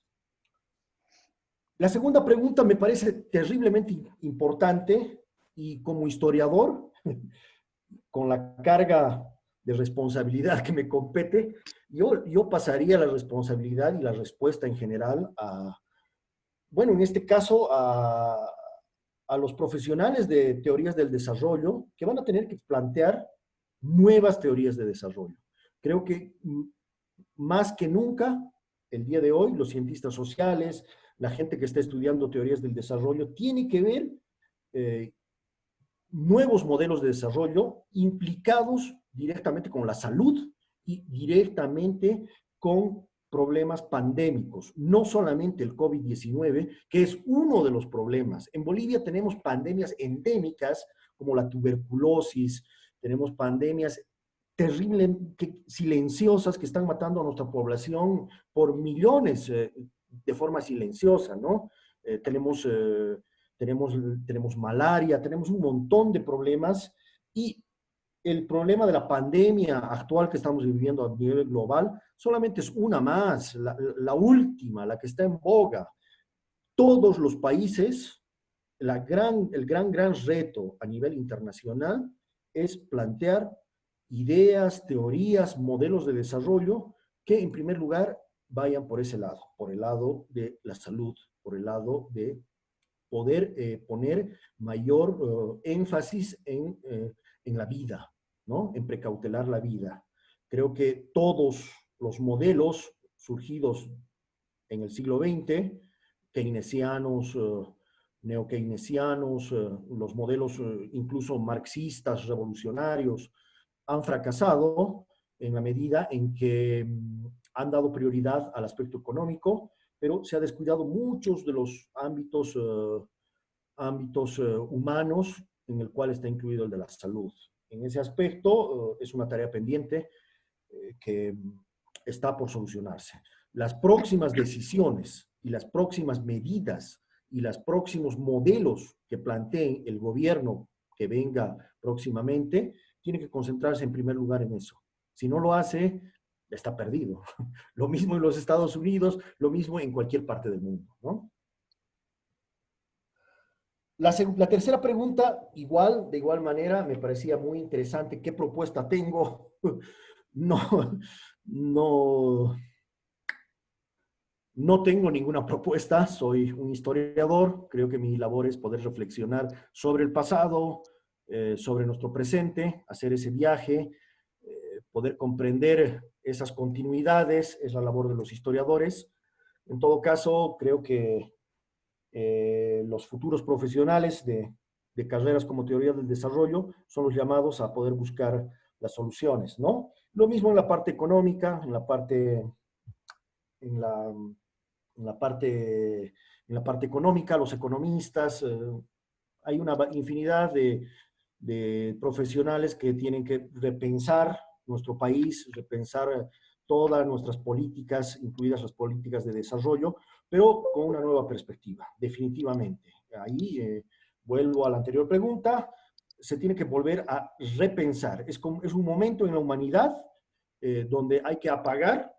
La segunda pregunta me parece terriblemente importante y como historiador, con la carga de responsabilidad que me compete, yo pasaría la responsabilidad y la respuesta en general a, bueno, en este caso a los profesionales de teorías del desarrollo que van a tener que plantear nuevas teorías de desarrollo. Creo que más que nunca, el día de hoy, los cientistas sociales, la gente que está estudiando teorías del desarrollo, tiene que ver nuevos modelos de desarrollo implicados directamente con la salud y directamente con problemas pandémicos, no solamente el COVID-19, que es uno de los problemas. En Bolivia tenemos pandemias endémicas como la tuberculosis, tenemos pandemias terribles, silenciosas, que están matando a nuestra población por millones de forma silenciosa, ¿no? Tenemos malaria, tenemos un montón de problemas, y el problema de la pandemia actual que estamos viviendo a nivel global solamente es una más, la última, la que está en boga. Todos los países, el gran reto a nivel internacional es plantear ideas, teorías, modelos de desarrollo que en primer lugar vayan por ese lado, por el lado de la salud, por el lado de poder poner mayor énfasis en la vida, ¿no? En precautelar la vida. Creo que todos los modelos surgidos en el siglo XX, keynesianos, neokeynesianos, los modelos incluso marxistas, revolucionarios, han fracasado en la medida en que han dado prioridad al aspecto económico, pero se ha descuidado muchos de los ámbitos humanos, en el cual está incluido el de la salud. En ese aspecto es una tarea pendiente que está por solucionarse. Las próximas decisiones y las próximas medidas y los próximos modelos que plantee el gobierno que venga próximamente tiene que concentrarse en primer lugar en eso. Si no lo hace, está perdido. Lo mismo en los Estados Unidos, lo mismo en cualquier parte del mundo, ¿no? La tercera pregunta, de igual manera, me parecía muy interesante. ¿Qué propuesta tengo? No tengo ninguna propuesta. Soy un historiador. Creo que mi labor es poder reflexionar sobre el pasado, sobre nuestro presente, hacer ese viaje, poder comprender esas continuidades. Es la labor de los historiadores. En todo caso, creo que los futuros profesionales de carreras como teoría del desarrollo son los llamados a poder buscar las soluciones, ¿no? Lo mismo en la parte económica, en la parte económica, los economistas, hay una infinidad de profesionales que tienen que repensar nuestro país, repensar todas nuestras políticas, incluidas las políticas de desarrollo, pero con una nueva perspectiva, definitivamente. Ahí vuelvo a la anterior pregunta, se tiene que volver a repensar. Es un momento en la humanidad donde hay que apagar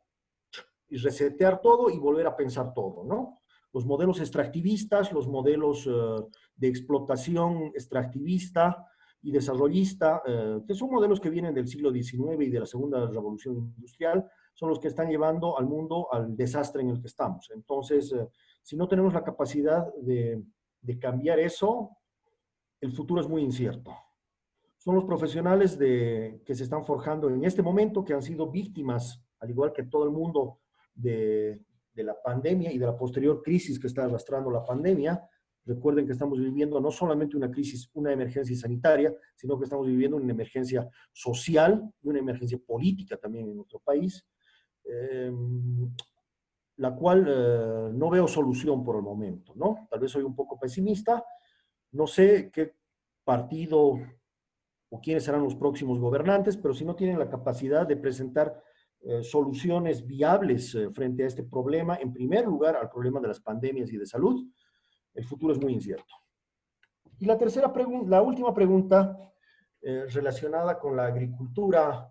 y resetear todo y volver a pensar todo, ¿no? Los modelos extractivistas, los modelos de explotación extractivista y desarrollista, que son modelos que vienen del siglo XIX y de la segunda revolución industrial, son los que están llevando al mundo al desastre en el que estamos. Entonces, si no tenemos la capacidad de cambiar eso, el futuro es muy incierto. Son los profesionales que se están forjando en este momento, que han sido víctimas, al igual que todo el mundo, de la pandemia y de la posterior crisis que está arrastrando la pandemia. Recuerden que estamos viviendo no solamente una crisis, una emergencia sanitaria, sino que estamos viviendo una emergencia social y una emergencia política también en nuestro país, la cual no veo solución por el momento, ¿no? Tal vez soy un poco pesimista, no sé qué partido o quiénes serán los próximos gobernantes, pero si no tienen la capacidad de presentar soluciones viables frente a este problema, en primer lugar al problema de las pandemias y de salud, el futuro es muy incierto. Y la última pregunta relacionada con la agricultura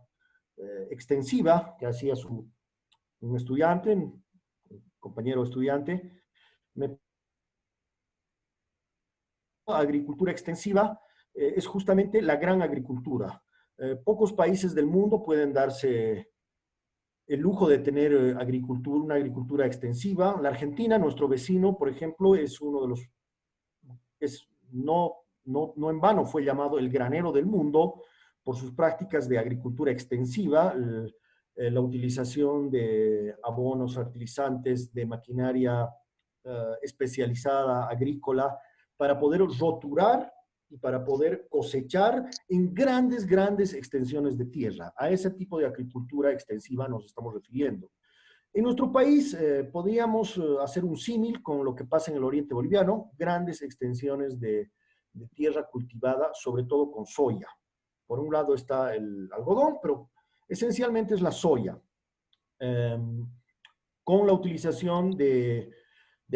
extensiva que hacía un estudiante, un compañero estudiante, agricultura extensiva es justamente la gran agricultura. Pocos países del mundo pueden darse el lujo de tener una agricultura extensiva. La Argentina, nuestro vecino, por ejemplo, es uno de los, no en vano fue llamado el granero del mundo por sus prácticas de agricultura extensiva, la utilización de abonos, fertilizantes, de maquinaria especializada agrícola, para poder roturar y para poder cosechar en grandes extensiones de tierra. A ese tipo de agricultura extensiva nos estamos refiriendo. En nuestro país podríamos hacer un símil con lo que pasa en el oriente boliviano, grandes extensiones de tierra cultivada, sobre todo con soya. Por un lado está el algodón, pero esencialmente es la soya, con la utilización de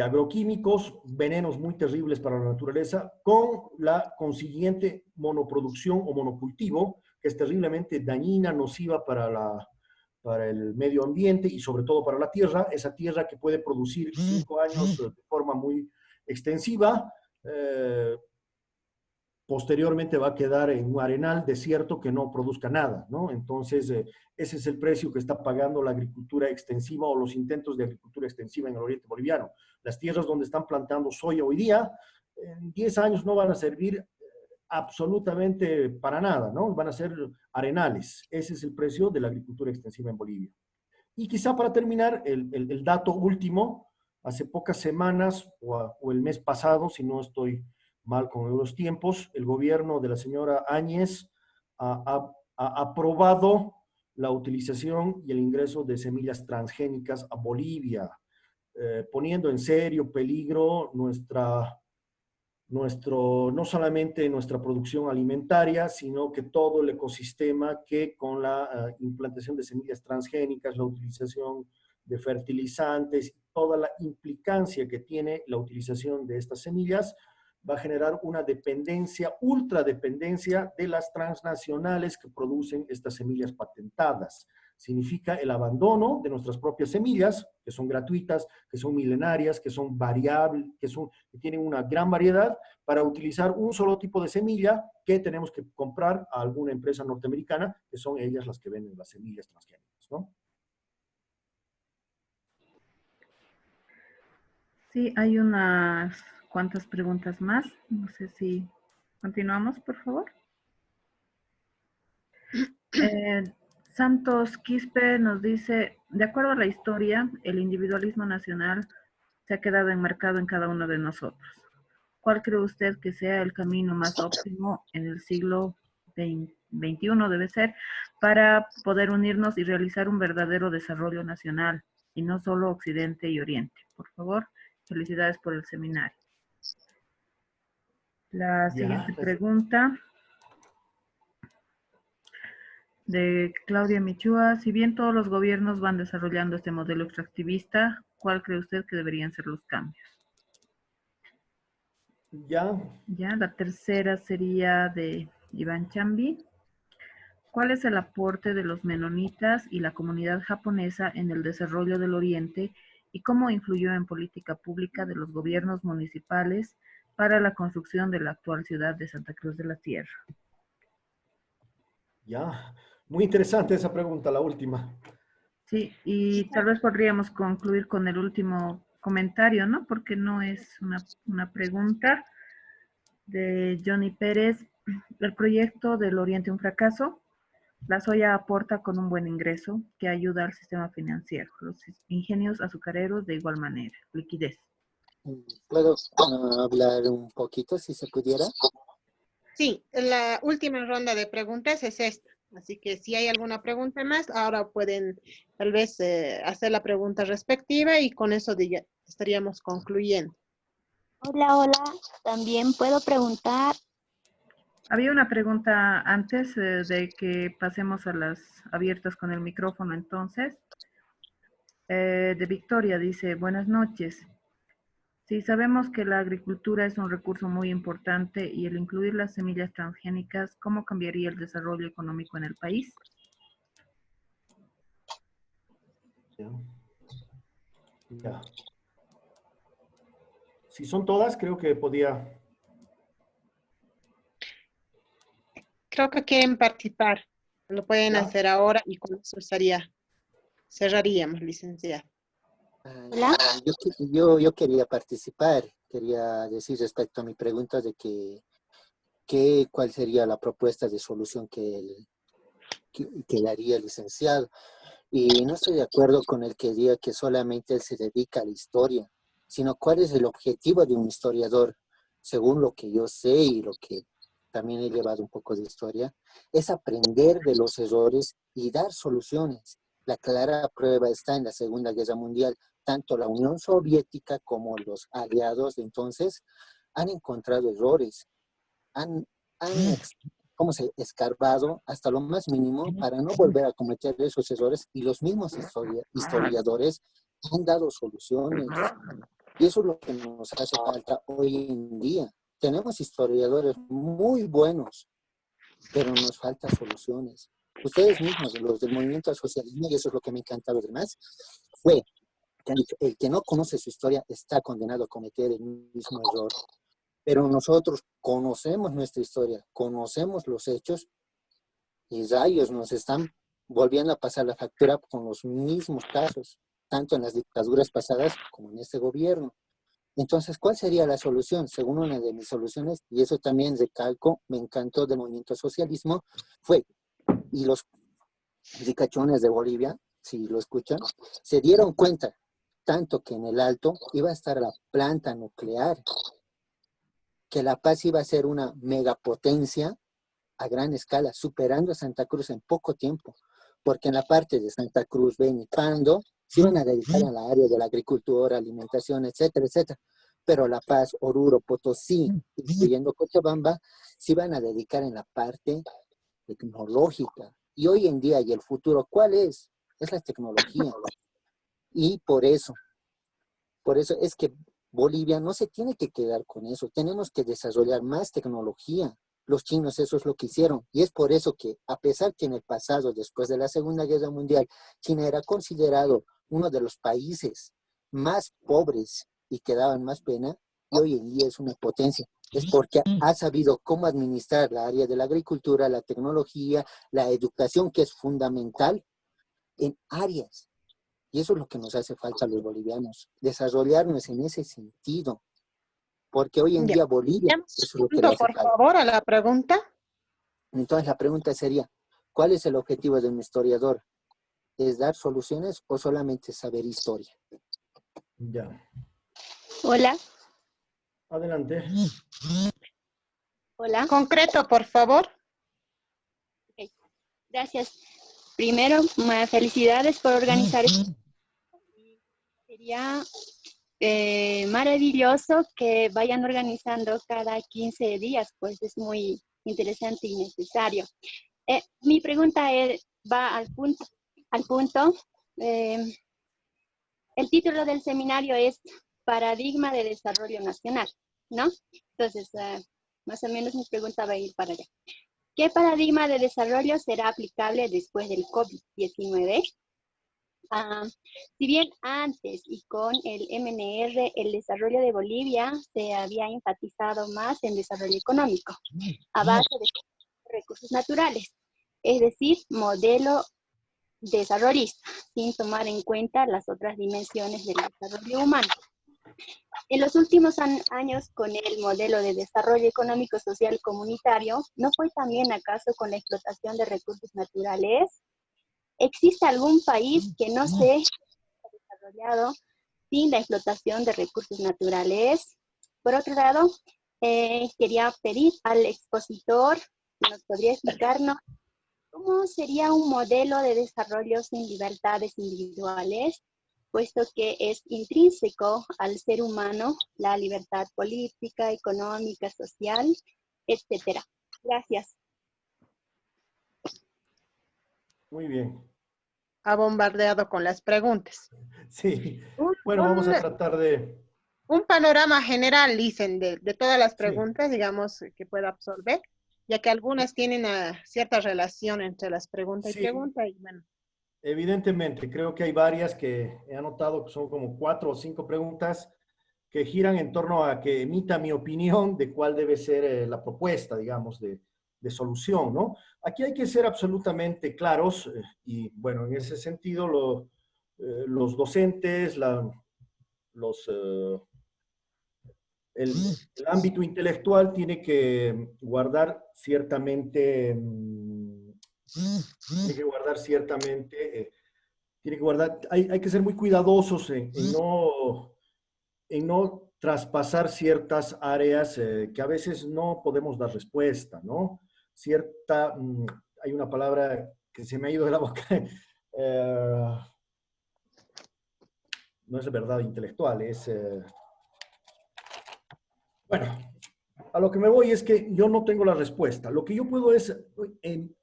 agroquímicos, venenos muy terribles para la naturaleza, con la consiguiente monoproducción o monocultivo, que es terriblemente dañina, nociva para el medio ambiente y sobre todo para la tierra, esa tierra que puede producir 5 años de forma muy extensiva, posteriormente va a quedar en un arenal desierto que no produzca nada, ¿no? Entonces, ese es el precio que está pagando la agricultura extensiva o los intentos de agricultura extensiva en el oriente boliviano. Las tierras donde están plantando soya hoy día, en 10 años no van a servir absolutamente para nada, ¿no? Van a ser arenales. Ese es el precio de la agricultura extensiva en Bolivia. Y quizá para terminar, el dato último, hace pocas semanas o el mes pasado, si no estoy mal con los tiempos, el gobierno de la señora Áñez ha aprobado la utilización y el ingreso de semillas transgénicas a Bolivia, poniendo en serio peligro no solamente nuestra producción alimentaria, sino que todo el ecosistema que con la implantación de semillas transgénicas, la utilización de fertilizantes, toda la implicancia que tiene la utilización de estas semillas, va a generar una dependencia, ultradependencia de las transnacionales que producen estas semillas patentadas. Significa el abandono de nuestras propias semillas, que son gratuitas, que son milenarias, que son variables, que tienen una gran variedad, para utilizar un solo tipo de semilla que tenemos que comprar a alguna empresa norteamericana, que son ellas las que venden las semillas transgénicas, ¿no? Sí, hay unas cuantas preguntas más. No sé si continuamos, por favor. Santos Quispe nos dice, de acuerdo a la historia, el individualismo nacional se ha quedado enmarcado en cada uno de nosotros. ¿Cuál cree usted que sea el camino más óptimo en el siglo XXI, debe ser, para poder unirnos y realizar un verdadero desarrollo nacional, y no solo Occidente y Oriente? Por favor, felicidades por el seminario. La siguiente pregunta de Claudia Michúa. Si bien todos los gobiernos van desarrollando este modelo extractivista, ¿cuál cree usted que deberían ser los cambios? Ya, la tercera sería de Iván Chambi. ¿Cuál es el aporte de los menonitas y la comunidad japonesa en el desarrollo del Oriente y cómo influyó en política pública de los gobiernos municipales para la construcción de la actual ciudad de Santa Cruz de la Sierra? Ya, muy interesante esa pregunta, la última. Sí, y tal vez podríamos concluir con el último comentario, ¿no? Porque no es una pregunta de Johnny Pérez. El proyecto del Oriente un fracaso. La soya aporta con un buen ingreso que ayuda al sistema financiero. Los ingenios azucareros de igual manera. Liquidez. ¿Puedo hablar un poquito, si se pudiera? Sí, la última ronda de preguntas es esta. Así que si hay alguna pregunta más, ahora pueden tal vez hacer la pregunta respectiva y con eso estaríamos concluyendo. Hola, hola. También puedo preguntar. Había una pregunta antes de que pasemos a las abiertas con el micrófono entonces. De Victoria dice, buenas noches. Sí, sabemos que la agricultura es un recurso muy importante y el incluir las semillas transgénicas, ¿cómo cambiaría el desarrollo económico en el país? Ya. Si son todas, creo que podía. Creo que quieren participar. Lo pueden ¿Ya? hacer ahora y con eso cerraríamos, licenciada. Hola. Yo quería participar, quería decir respecto a mi pregunta de cuál sería la propuesta de solución que daría el licenciado. Y no estoy de acuerdo con el que diga que solamente él se dedica a la historia, sino cuál es el objetivo de un historiador, según lo que yo sé y lo que también he llevado un poco de historia, es aprender de los errores y dar soluciones. La clara prueba está en la Segunda Guerra Mundial. Tanto la Unión Soviética como los aliados de entonces han encontrado errores, han ¿cómo se? Escarbado hasta lo más mínimo para no volver a cometer esos errores, y los mismos historiadores han dado soluciones. Y eso es lo que nos hace falta hoy en día. Tenemos historiadores muy buenos, pero nos faltan soluciones. Ustedes mismos, los del movimiento al socialismo, y eso es lo que me encanta a los demás, fue que han dicho, el que no conoce su historia está condenado a cometer el mismo error. Pero nosotros conocemos nuestra historia, conocemos los hechos, y rayos nos están volviendo a pasar la factura con los mismos casos, tanto en las dictaduras pasadas como en este gobierno. Entonces, ¿cuál sería la solución? Según una de mis soluciones, y eso también recalco, me encantó del movimiento socialismo, fue, y los ricachones de Bolivia, si lo escuchan, se dieron cuenta tanto que en el Alto iba a estar la planta nuclear, que La Paz iba a ser una megapotencia a gran escala, superando a Santa Cruz en poco tiempo, porque en la parte de Santa Cruz, Beni, Pando, se iban a dedicar a la área de la agricultura, alimentación, etcétera, etcétera. Pero La Paz, Oruro, Potosí, incluyendo Cochabamba, se iban a dedicar en la parte tecnológica. Y hoy en día, y el futuro, ¿cuál es? Es la tecnología. Y por eso es que Bolivia no se tiene que quedar con eso. Tenemos que desarrollar más tecnología. Los chinos eso es lo que hicieron. Y es por eso que, a pesar que en el pasado, después de la Segunda Guerra Mundial, China era considerado uno de los países más pobres y que daban más pena, y hoy en día es una potencia. Es porque ha sabido cómo administrar la área de la agricultura, la tecnología, la educación, que es fundamental en áreas. Y eso es lo que nos hace falta a los bolivianos, desarrollarnos en ese sentido. Porque hoy en día Bolivia, eso es lo que le hace Por falta. favor, a la pregunta. Entonces la pregunta sería, ¿cuál es el objetivo de un historiador? ¿Es dar soluciones o solamente saber historia? Ya. Hola. Adelante. Hola. Concreto, por favor. Okay. Gracias. Primero, felicidades por organizar esto. Sería maravilloso que vayan organizando cada 15 días, pues es muy interesante y necesario. Mi pregunta va al punto. El título del seminario es Paradigma de Desarrollo Nacional, ¿no? Entonces, más o menos mi pregunta va a ir para allá. ¿Qué paradigma de desarrollo será aplicable después del COVID-19? Si bien antes y con el MNR el desarrollo de Bolivia se había enfatizado más en desarrollo económico, a base de recursos naturales, es decir, modelo desarrollista, sin tomar en cuenta las otras dimensiones del desarrollo humano. En los últimos años, con el modelo de desarrollo económico social comunitario, ¿no fue también acaso con la explotación de recursos naturales? ¿Existe algún país que no se haya desarrollado sin la explotación de recursos naturales? Por otro lado, quería pedir al expositor que nos podría explicarnos cómo sería un modelo de desarrollo sin libertades individuales, puesto que es intrínseco al ser humano la libertad política, económica, social, etcétera. Gracias. Muy bien. Ha bombardeado con las preguntas. Sí. Un, Bueno, vamos a un- tratar de... un panorama general, dicen, de todas las Sí. preguntas, digamos, que pueda absorber, ya que algunas tienen cierta relación entre las preguntas y Sí, preguntas, y bueno. evidentemente, creo que hay varias que he anotado que son como 4 o 5 preguntas que giran en torno a que emita mi opinión de cuál debe ser la propuesta, digamos, de solución, ¿no? Aquí hay que ser absolutamente claros y, bueno, en ese sentido, los docentes, los, el ámbito intelectual tiene que guardar ciertamente, tiene que guardar ciertamente, tiene que guardar, hay que ser muy cuidadosos en no traspasar ciertas áreas que a veces no podemos dar respuesta, ¿no? Cierta, hay una palabra que se me ha ido de la boca, eh, no es verdad intelectual, es, bueno, a lo que me voy es que yo no tengo la respuesta. Lo que yo puedo es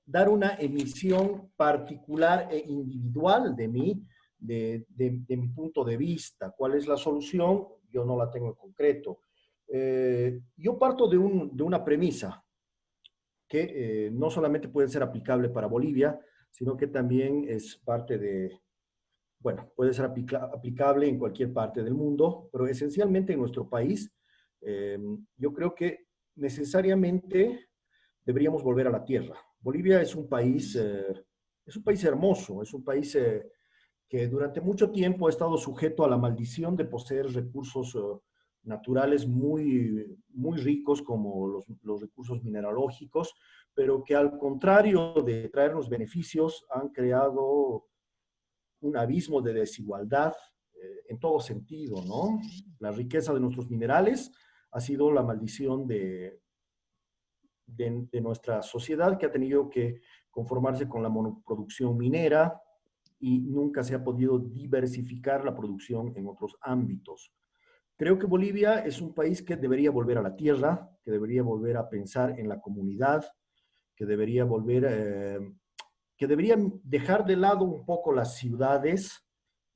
dar una emisión particular e individual de mí, de mi punto de vista. ¿Cuál es la solución? Yo no la tengo en concreto. Yo parto de una premisa que no solamente puede ser aplicable para Bolivia, sino que también es parte de, bueno, puede ser aplicable en cualquier parte del mundo, pero esencialmente en nuestro país, yo creo que necesariamente deberíamos volver a la tierra. Bolivia es un país hermoso, es un país que durante mucho tiempo ha estado sujeto a la maldición de poseer recursos naturales muy ricos como los recursos mineralógicos, pero que al contrario de traernos beneficios han creado un abismo de desigualdad en todo sentido, ¿no? La riqueza de nuestros minerales ha sido la maldición de nuestra sociedad que ha tenido que conformarse con la monoproducción minera y nunca se ha podido diversificar la producción en otros ámbitos. Creo que Bolivia es un país que debería volver a la tierra, que debería volver a pensar en la comunidad, que debería que deberían dejar de lado un poco las ciudades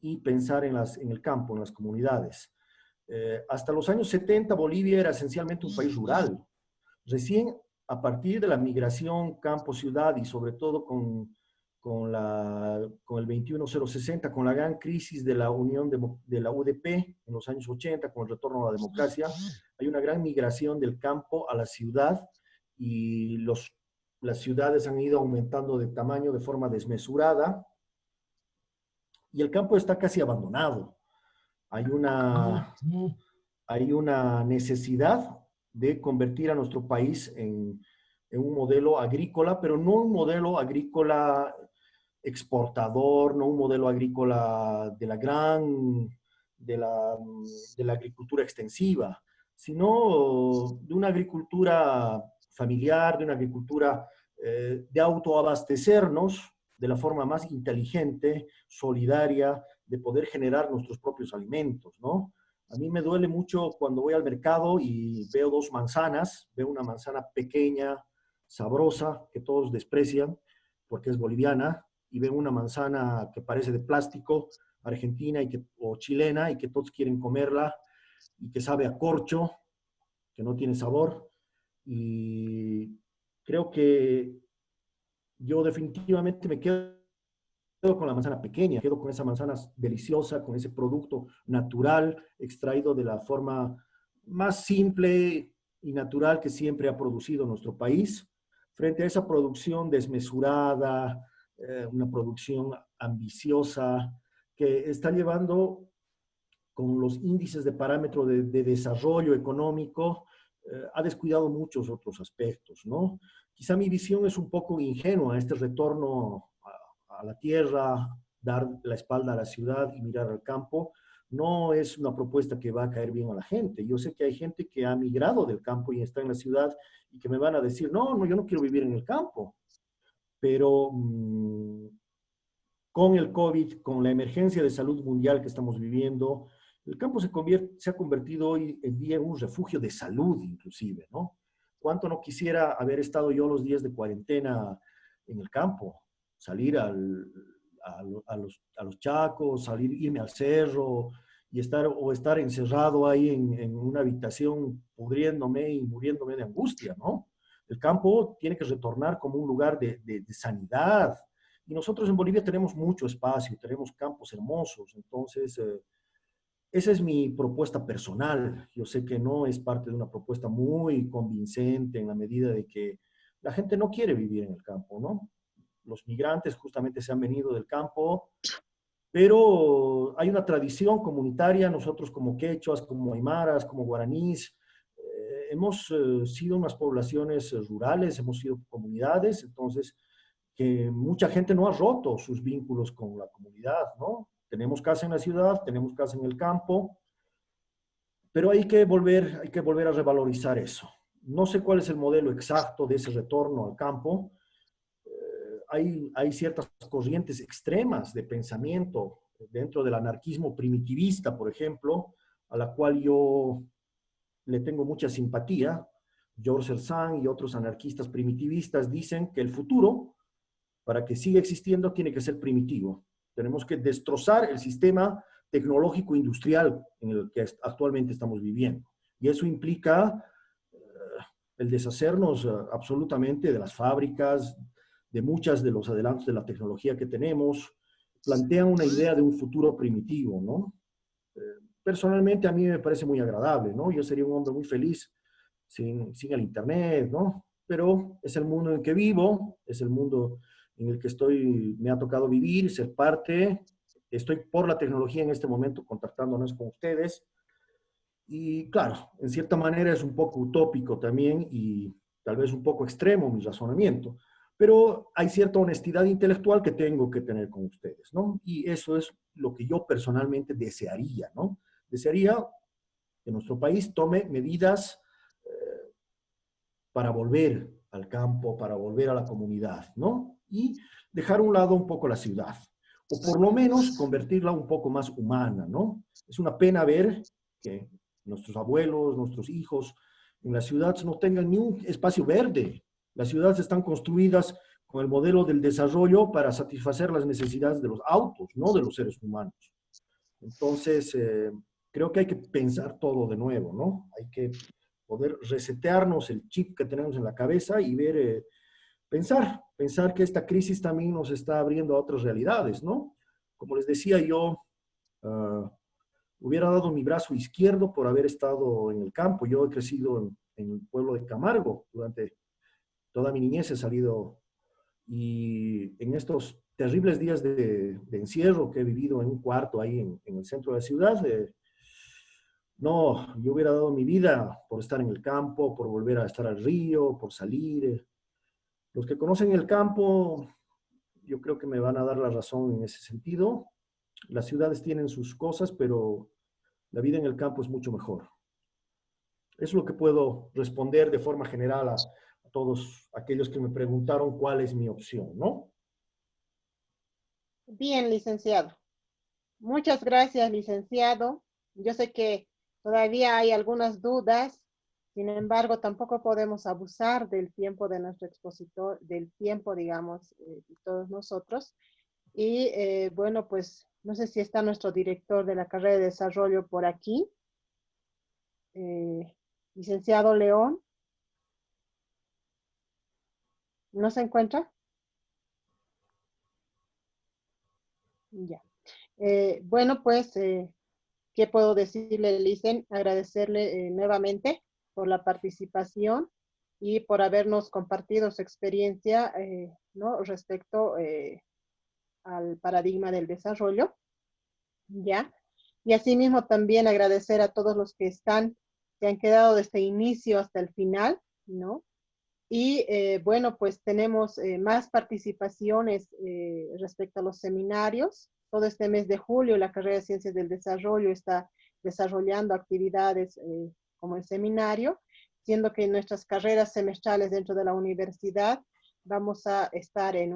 y pensar en el campo, en las comunidades. Hasta los años 70 Bolivia era esencialmente un país rural. Recién a partir de la migración campo-ciudad y sobre todo con el 21060, con la gran crisis de la unión de la UDP en los años 80, con el retorno a la democracia, hay una gran migración del campo a la ciudad y las ciudades han ido aumentando de tamaño de forma desmesurada y el campo está casi abandonado. Hay una necesidad de convertir a nuestro país en un modelo agrícola, pero no un modelo agrícola exportador, no un modelo agrícola de la agricultura extensiva, sino de una agricultura familiar, de una agricultura de autoabastecernos de la forma más inteligente, solidaria, de poder generar nuestros propios alimentos, ¿no? A mí me duele mucho cuando voy al mercado y veo dos manzanas, veo una manzana pequeña, sabrosa, que todos desprecian porque es boliviana, y veo una manzana que parece de plástico, argentina o chilena, y que todos quieren comerla, y que sabe a corcho, que no tiene sabor. Y creo que yo definitivamente me quedo con la manzana pequeña, quedo con esa manzana deliciosa, con ese producto natural, extraído de la forma más simple y natural que siempre ha producido nuestro país, frente a esa producción desmesurada, una producción ambiciosa que está llevando con los índices de parámetro de desarrollo económico, ha descuidado muchos otros aspectos, ¿no? Quizá mi visión es un poco ingenua, este retorno a la tierra, dar la espalda a la ciudad y mirar al campo, no es una propuesta que va a caer bien a la gente. Yo sé que hay gente que ha migrado del campo y está en la ciudad y que me van a decir, no, no, yo no quiero vivir en el campo, pero con el COVID, con la emergencia de salud mundial que estamos viviendo, el campo se ha convertido hoy en día en un refugio de salud, inclusive, ¿no? ¿Cuánto no quisiera haber estado yo los días de cuarentena en el campo? Salir a los chacos, irme al cerro y estar encerrado ahí en una habitación pudriéndome y muriéndome de angustia, ¿no? El campo tiene que retornar como un lugar de sanidad. Y nosotros en Bolivia tenemos mucho espacio, tenemos campos hermosos, entonces esa es mi propuesta personal. Yo sé que no es parte de una propuesta muy convincente en la medida de que la gente no quiere vivir en el campo, ¿no? Los migrantes justamente se han venido del campo, pero hay una tradición comunitaria, nosotros como quechuas, como aymaras, como guaraníes, hemos sido unas poblaciones rurales, hemos sido comunidades, entonces que mucha gente no ha roto sus vínculos con la comunidad, ¿no? Tenemos casa en la ciudad, tenemos casa en el campo, pero hay que volver a revalorizar eso. No sé cuál es el modelo exacto de ese retorno al campo. Hay ciertas corrientes extremas de pensamiento dentro del anarquismo primitivista, por ejemplo, a la cual yo le tengo mucha simpatía. George Sand y otros anarquistas primitivistas dicen que el futuro, para que siga existiendo, tiene que ser primitivo. Tenemos que destrozar el sistema tecnológico industrial en el que actualmente estamos viviendo. Y eso implica el deshacernos absolutamente de las fábricas, de muchos de los adelantos de la tecnología que tenemos. Plantean una idea de un futuro primitivo, ¿no? Personalmente a mí me parece muy agradable, ¿no? Yo sería un hombre muy feliz sin el Internet, ¿no? Pero es el mundo en que vivo, es el mundo en el que me ha tocado vivir, ser parte. Estoy por la tecnología en este momento contactándonos con ustedes. Y claro, en cierta manera es un poco utópico también y tal vez un poco extremo mi razonamiento, pero hay cierta honestidad intelectual que tengo que tener con ustedes, ¿no? Y eso es lo que yo personalmente desearía, ¿no? Desearía que nuestro país tome medidas para volver al campo, para volver a la comunidad, ¿no? Y dejar a un lado un poco la ciudad, o por lo menos convertirla un poco más humana, ¿no? Es una pena ver que nuestros abuelos, nuestros hijos en la ciudad no tengan ni un espacio verde. Las ciudades están construidas con el modelo del desarrollo para satisfacer las necesidades de los autos, no de los seres humanos. Entonces, creo que hay que pensar todo de nuevo, ¿no? Hay que poder resetearnos el chip que tenemos en la cabeza y ver, pensar que esta crisis también nos está abriendo a otras realidades, ¿no? Como les decía yo, hubiera dado mi brazo izquierdo por haber estado en el campo. Yo he crecido en el pueblo de Camargo durante toda mi niñez, he salido y en estos terribles días de encierro que he vivido en un cuarto ahí en el centro de la ciudad, no, yo hubiera dado mi vida por estar en el campo, por volver a estar al río, por salir. Los que conocen el campo, yo creo que me van a dar la razón en ese sentido. Las ciudades tienen sus cosas, pero la vida en el campo es mucho mejor. Eso es lo que puedo responder de forma general a todos aquellos que me preguntaron cuál es mi opción, ¿no? Bien, licenciado. Muchas gracias, licenciado. Yo sé que todavía hay algunas dudas, sin embargo, tampoco podemos abusar del tiempo de nuestro expositor, del tiempo, digamos, de todos nosotros. Y bueno, pues no sé si está nuestro director de la carrera de desarrollo por aquí. Licenciado León. ¿No se encuentra? Ya. Bueno, pues, ¿qué puedo decirle, Licen? Agradecerle nuevamente por la participación y por habernos compartido su experiencia, ¿no? Respecto al paradigma del desarrollo, ¿ya? Y asimismo también agradecer a todos los que se han quedado desde el inicio hasta el final, ¿no? Y bueno, pues tenemos más participaciones respecto a los seminarios. Todo este mes de julio la carrera de Ciencias del Desarrollo está desarrollando actividades como el seminario, siendo que en nuestras carreras semestrales dentro de la universidad vamos a estar en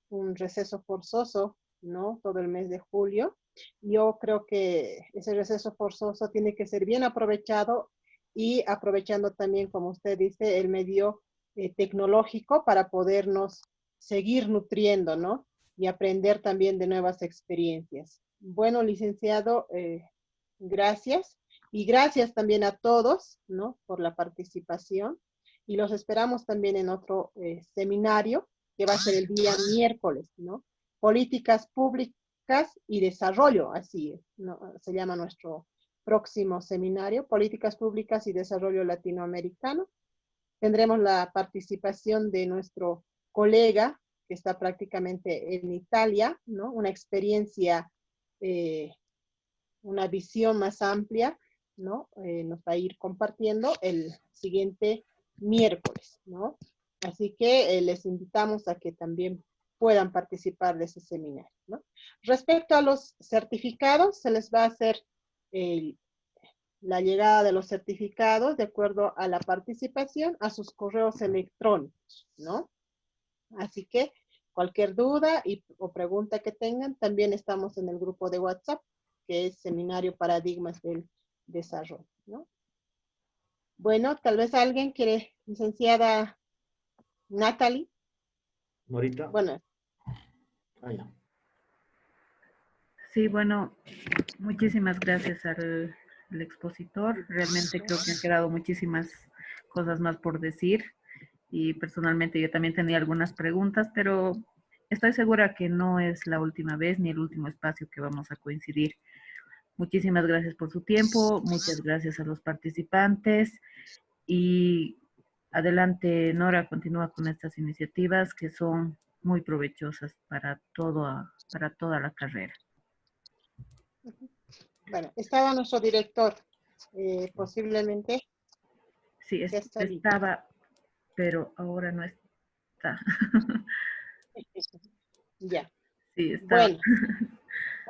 un receso forzoso, ¿no? Todo el mes de julio. Yo creo que ese receso forzoso tiene que ser bien aprovechado y aprovechando también, como usted dice, el medio tecnológico para podernos seguir nutriendo, ¿no? Y aprender también de nuevas experiencias. Bueno, licenciado, gracias. Y gracias también a todos, ¿no? Por la participación. Y los esperamos también en otro seminario que va a ser el día miércoles, ¿no? Políticas públicas y desarrollo, así es, ¿no? Se llama nuestro próximo seminario, Políticas Públicas y Desarrollo Latinoamericano. Tendremos la participación de nuestro colega que está prácticamente en Italia, ¿no? Una experiencia, una visión más amplia, ¿no? Nos va a ir compartiendo el siguiente miércoles, ¿no? Así que les invitamos a que también puedan participar de ese seminario, ¿no? Respecto a los certificados, se les va a hacer la llegada de los certificados de acuerdo a la participación a sus correos electrónicos, ¿no? Así que cualquier duda o pregunta que tengan, también estamos en el grupo de WhatsApp, que es Seminario Paradigmas del Desarrollo, ¿no? Bueno, tal vez alguien quiere, licenciada Natalie. Norita. Bueno. Ya. Sí, bueno, muchísimas gracias al expositor. Realmente creo que han quedado muchísimas cosas más por decir. Y personalmente yo también tenía algunas preguntas, pero estoy segura que no es la última vez ni el último espacio que vamos a coincidir. Muchísimas gracias por su tiempo, muchas gracias a los participantes y adelante, Nora, continúa con estas iniciativas que son muy provechosas para toda la carrera. Bueno, estaba nuestro director, posiblemente. Sí, estaba, pero ahora no está. Ya. Sí, está. Bueno,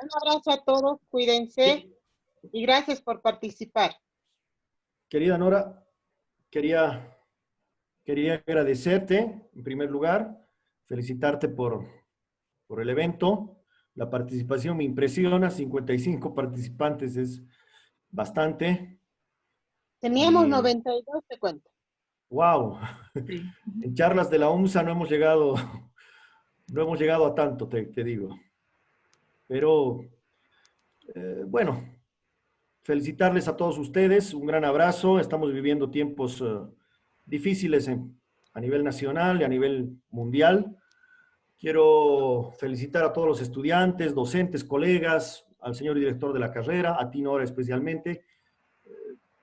un abrazo a todos, cuídense y gracias por participar. Querida Nora, quería agradecerte en primer lugar, felicitarte por el evento. La participación me impresiona, 55 participantes es bastante. Teníamos 92, te cuento. ¡Wow! Sí. En charlas de la UMSA no hemos llegado a tanto, te digo. Pero, bueno, felicitarles a todos ustedes, un gran abrazo. Estamos viviendo tiempos difíciles a nivel nacional y a nivel mundial. Quiero felicitar a todos los estudiantes, docentes, colegas, al señor director de la carrera, a ti, Nora, especialmente.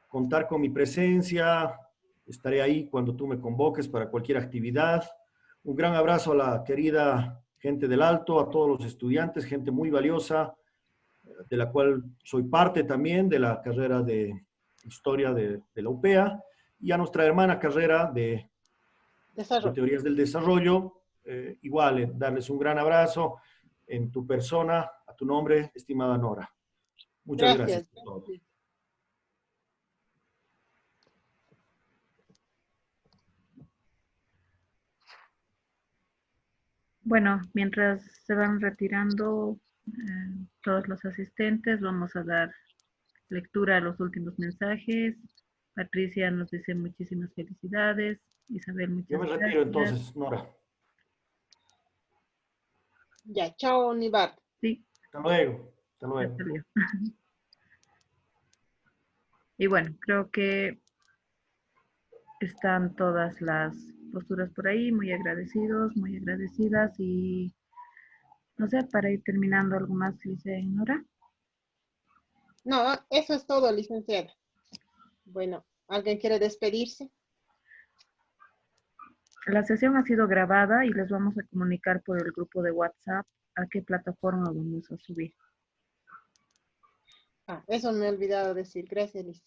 Contar con mi presencia, estaré ahí cuando tú me convoques para cualquier actividad. Un gran abrazo a la querida gente del Alto, a todos los estudiantes, gente muy valiosa, de la cual soy parte también de la carrera de Historia de la UPEA, y a nuestra hermana carrera de Teorías del Desarrollo. Igual, darles un gran abrazo en tu persona, a tu nombre, estimada Nora. Muchas gracias por todo. Bueno, mientras se van retirando todos los asistentes, vamos a dar lectura a los últimos mensajes. Patricia nos dice muchísimas felicidades. Isabel, muchas gracias. Yo me retiro entonces, Nora. Ya, chao, Nibar. Sí. Hasta luego. Hasta luego. Hasta luego. Y bueno, creo que están todas las posturas por ahí, muy agradecidos, muy agradecidas y no sé, para ir terminando, ¿algo más que se ignora? No, eso es todo, licenciada. Bueno, ¿alguien quiere despedirse? La sesión ha sido grabada y les vamos a comunicar por el grupo de WhatsApp a qué plataforma vamos a subir. Ah, eso me he olvidado decir. Gracias, Liz.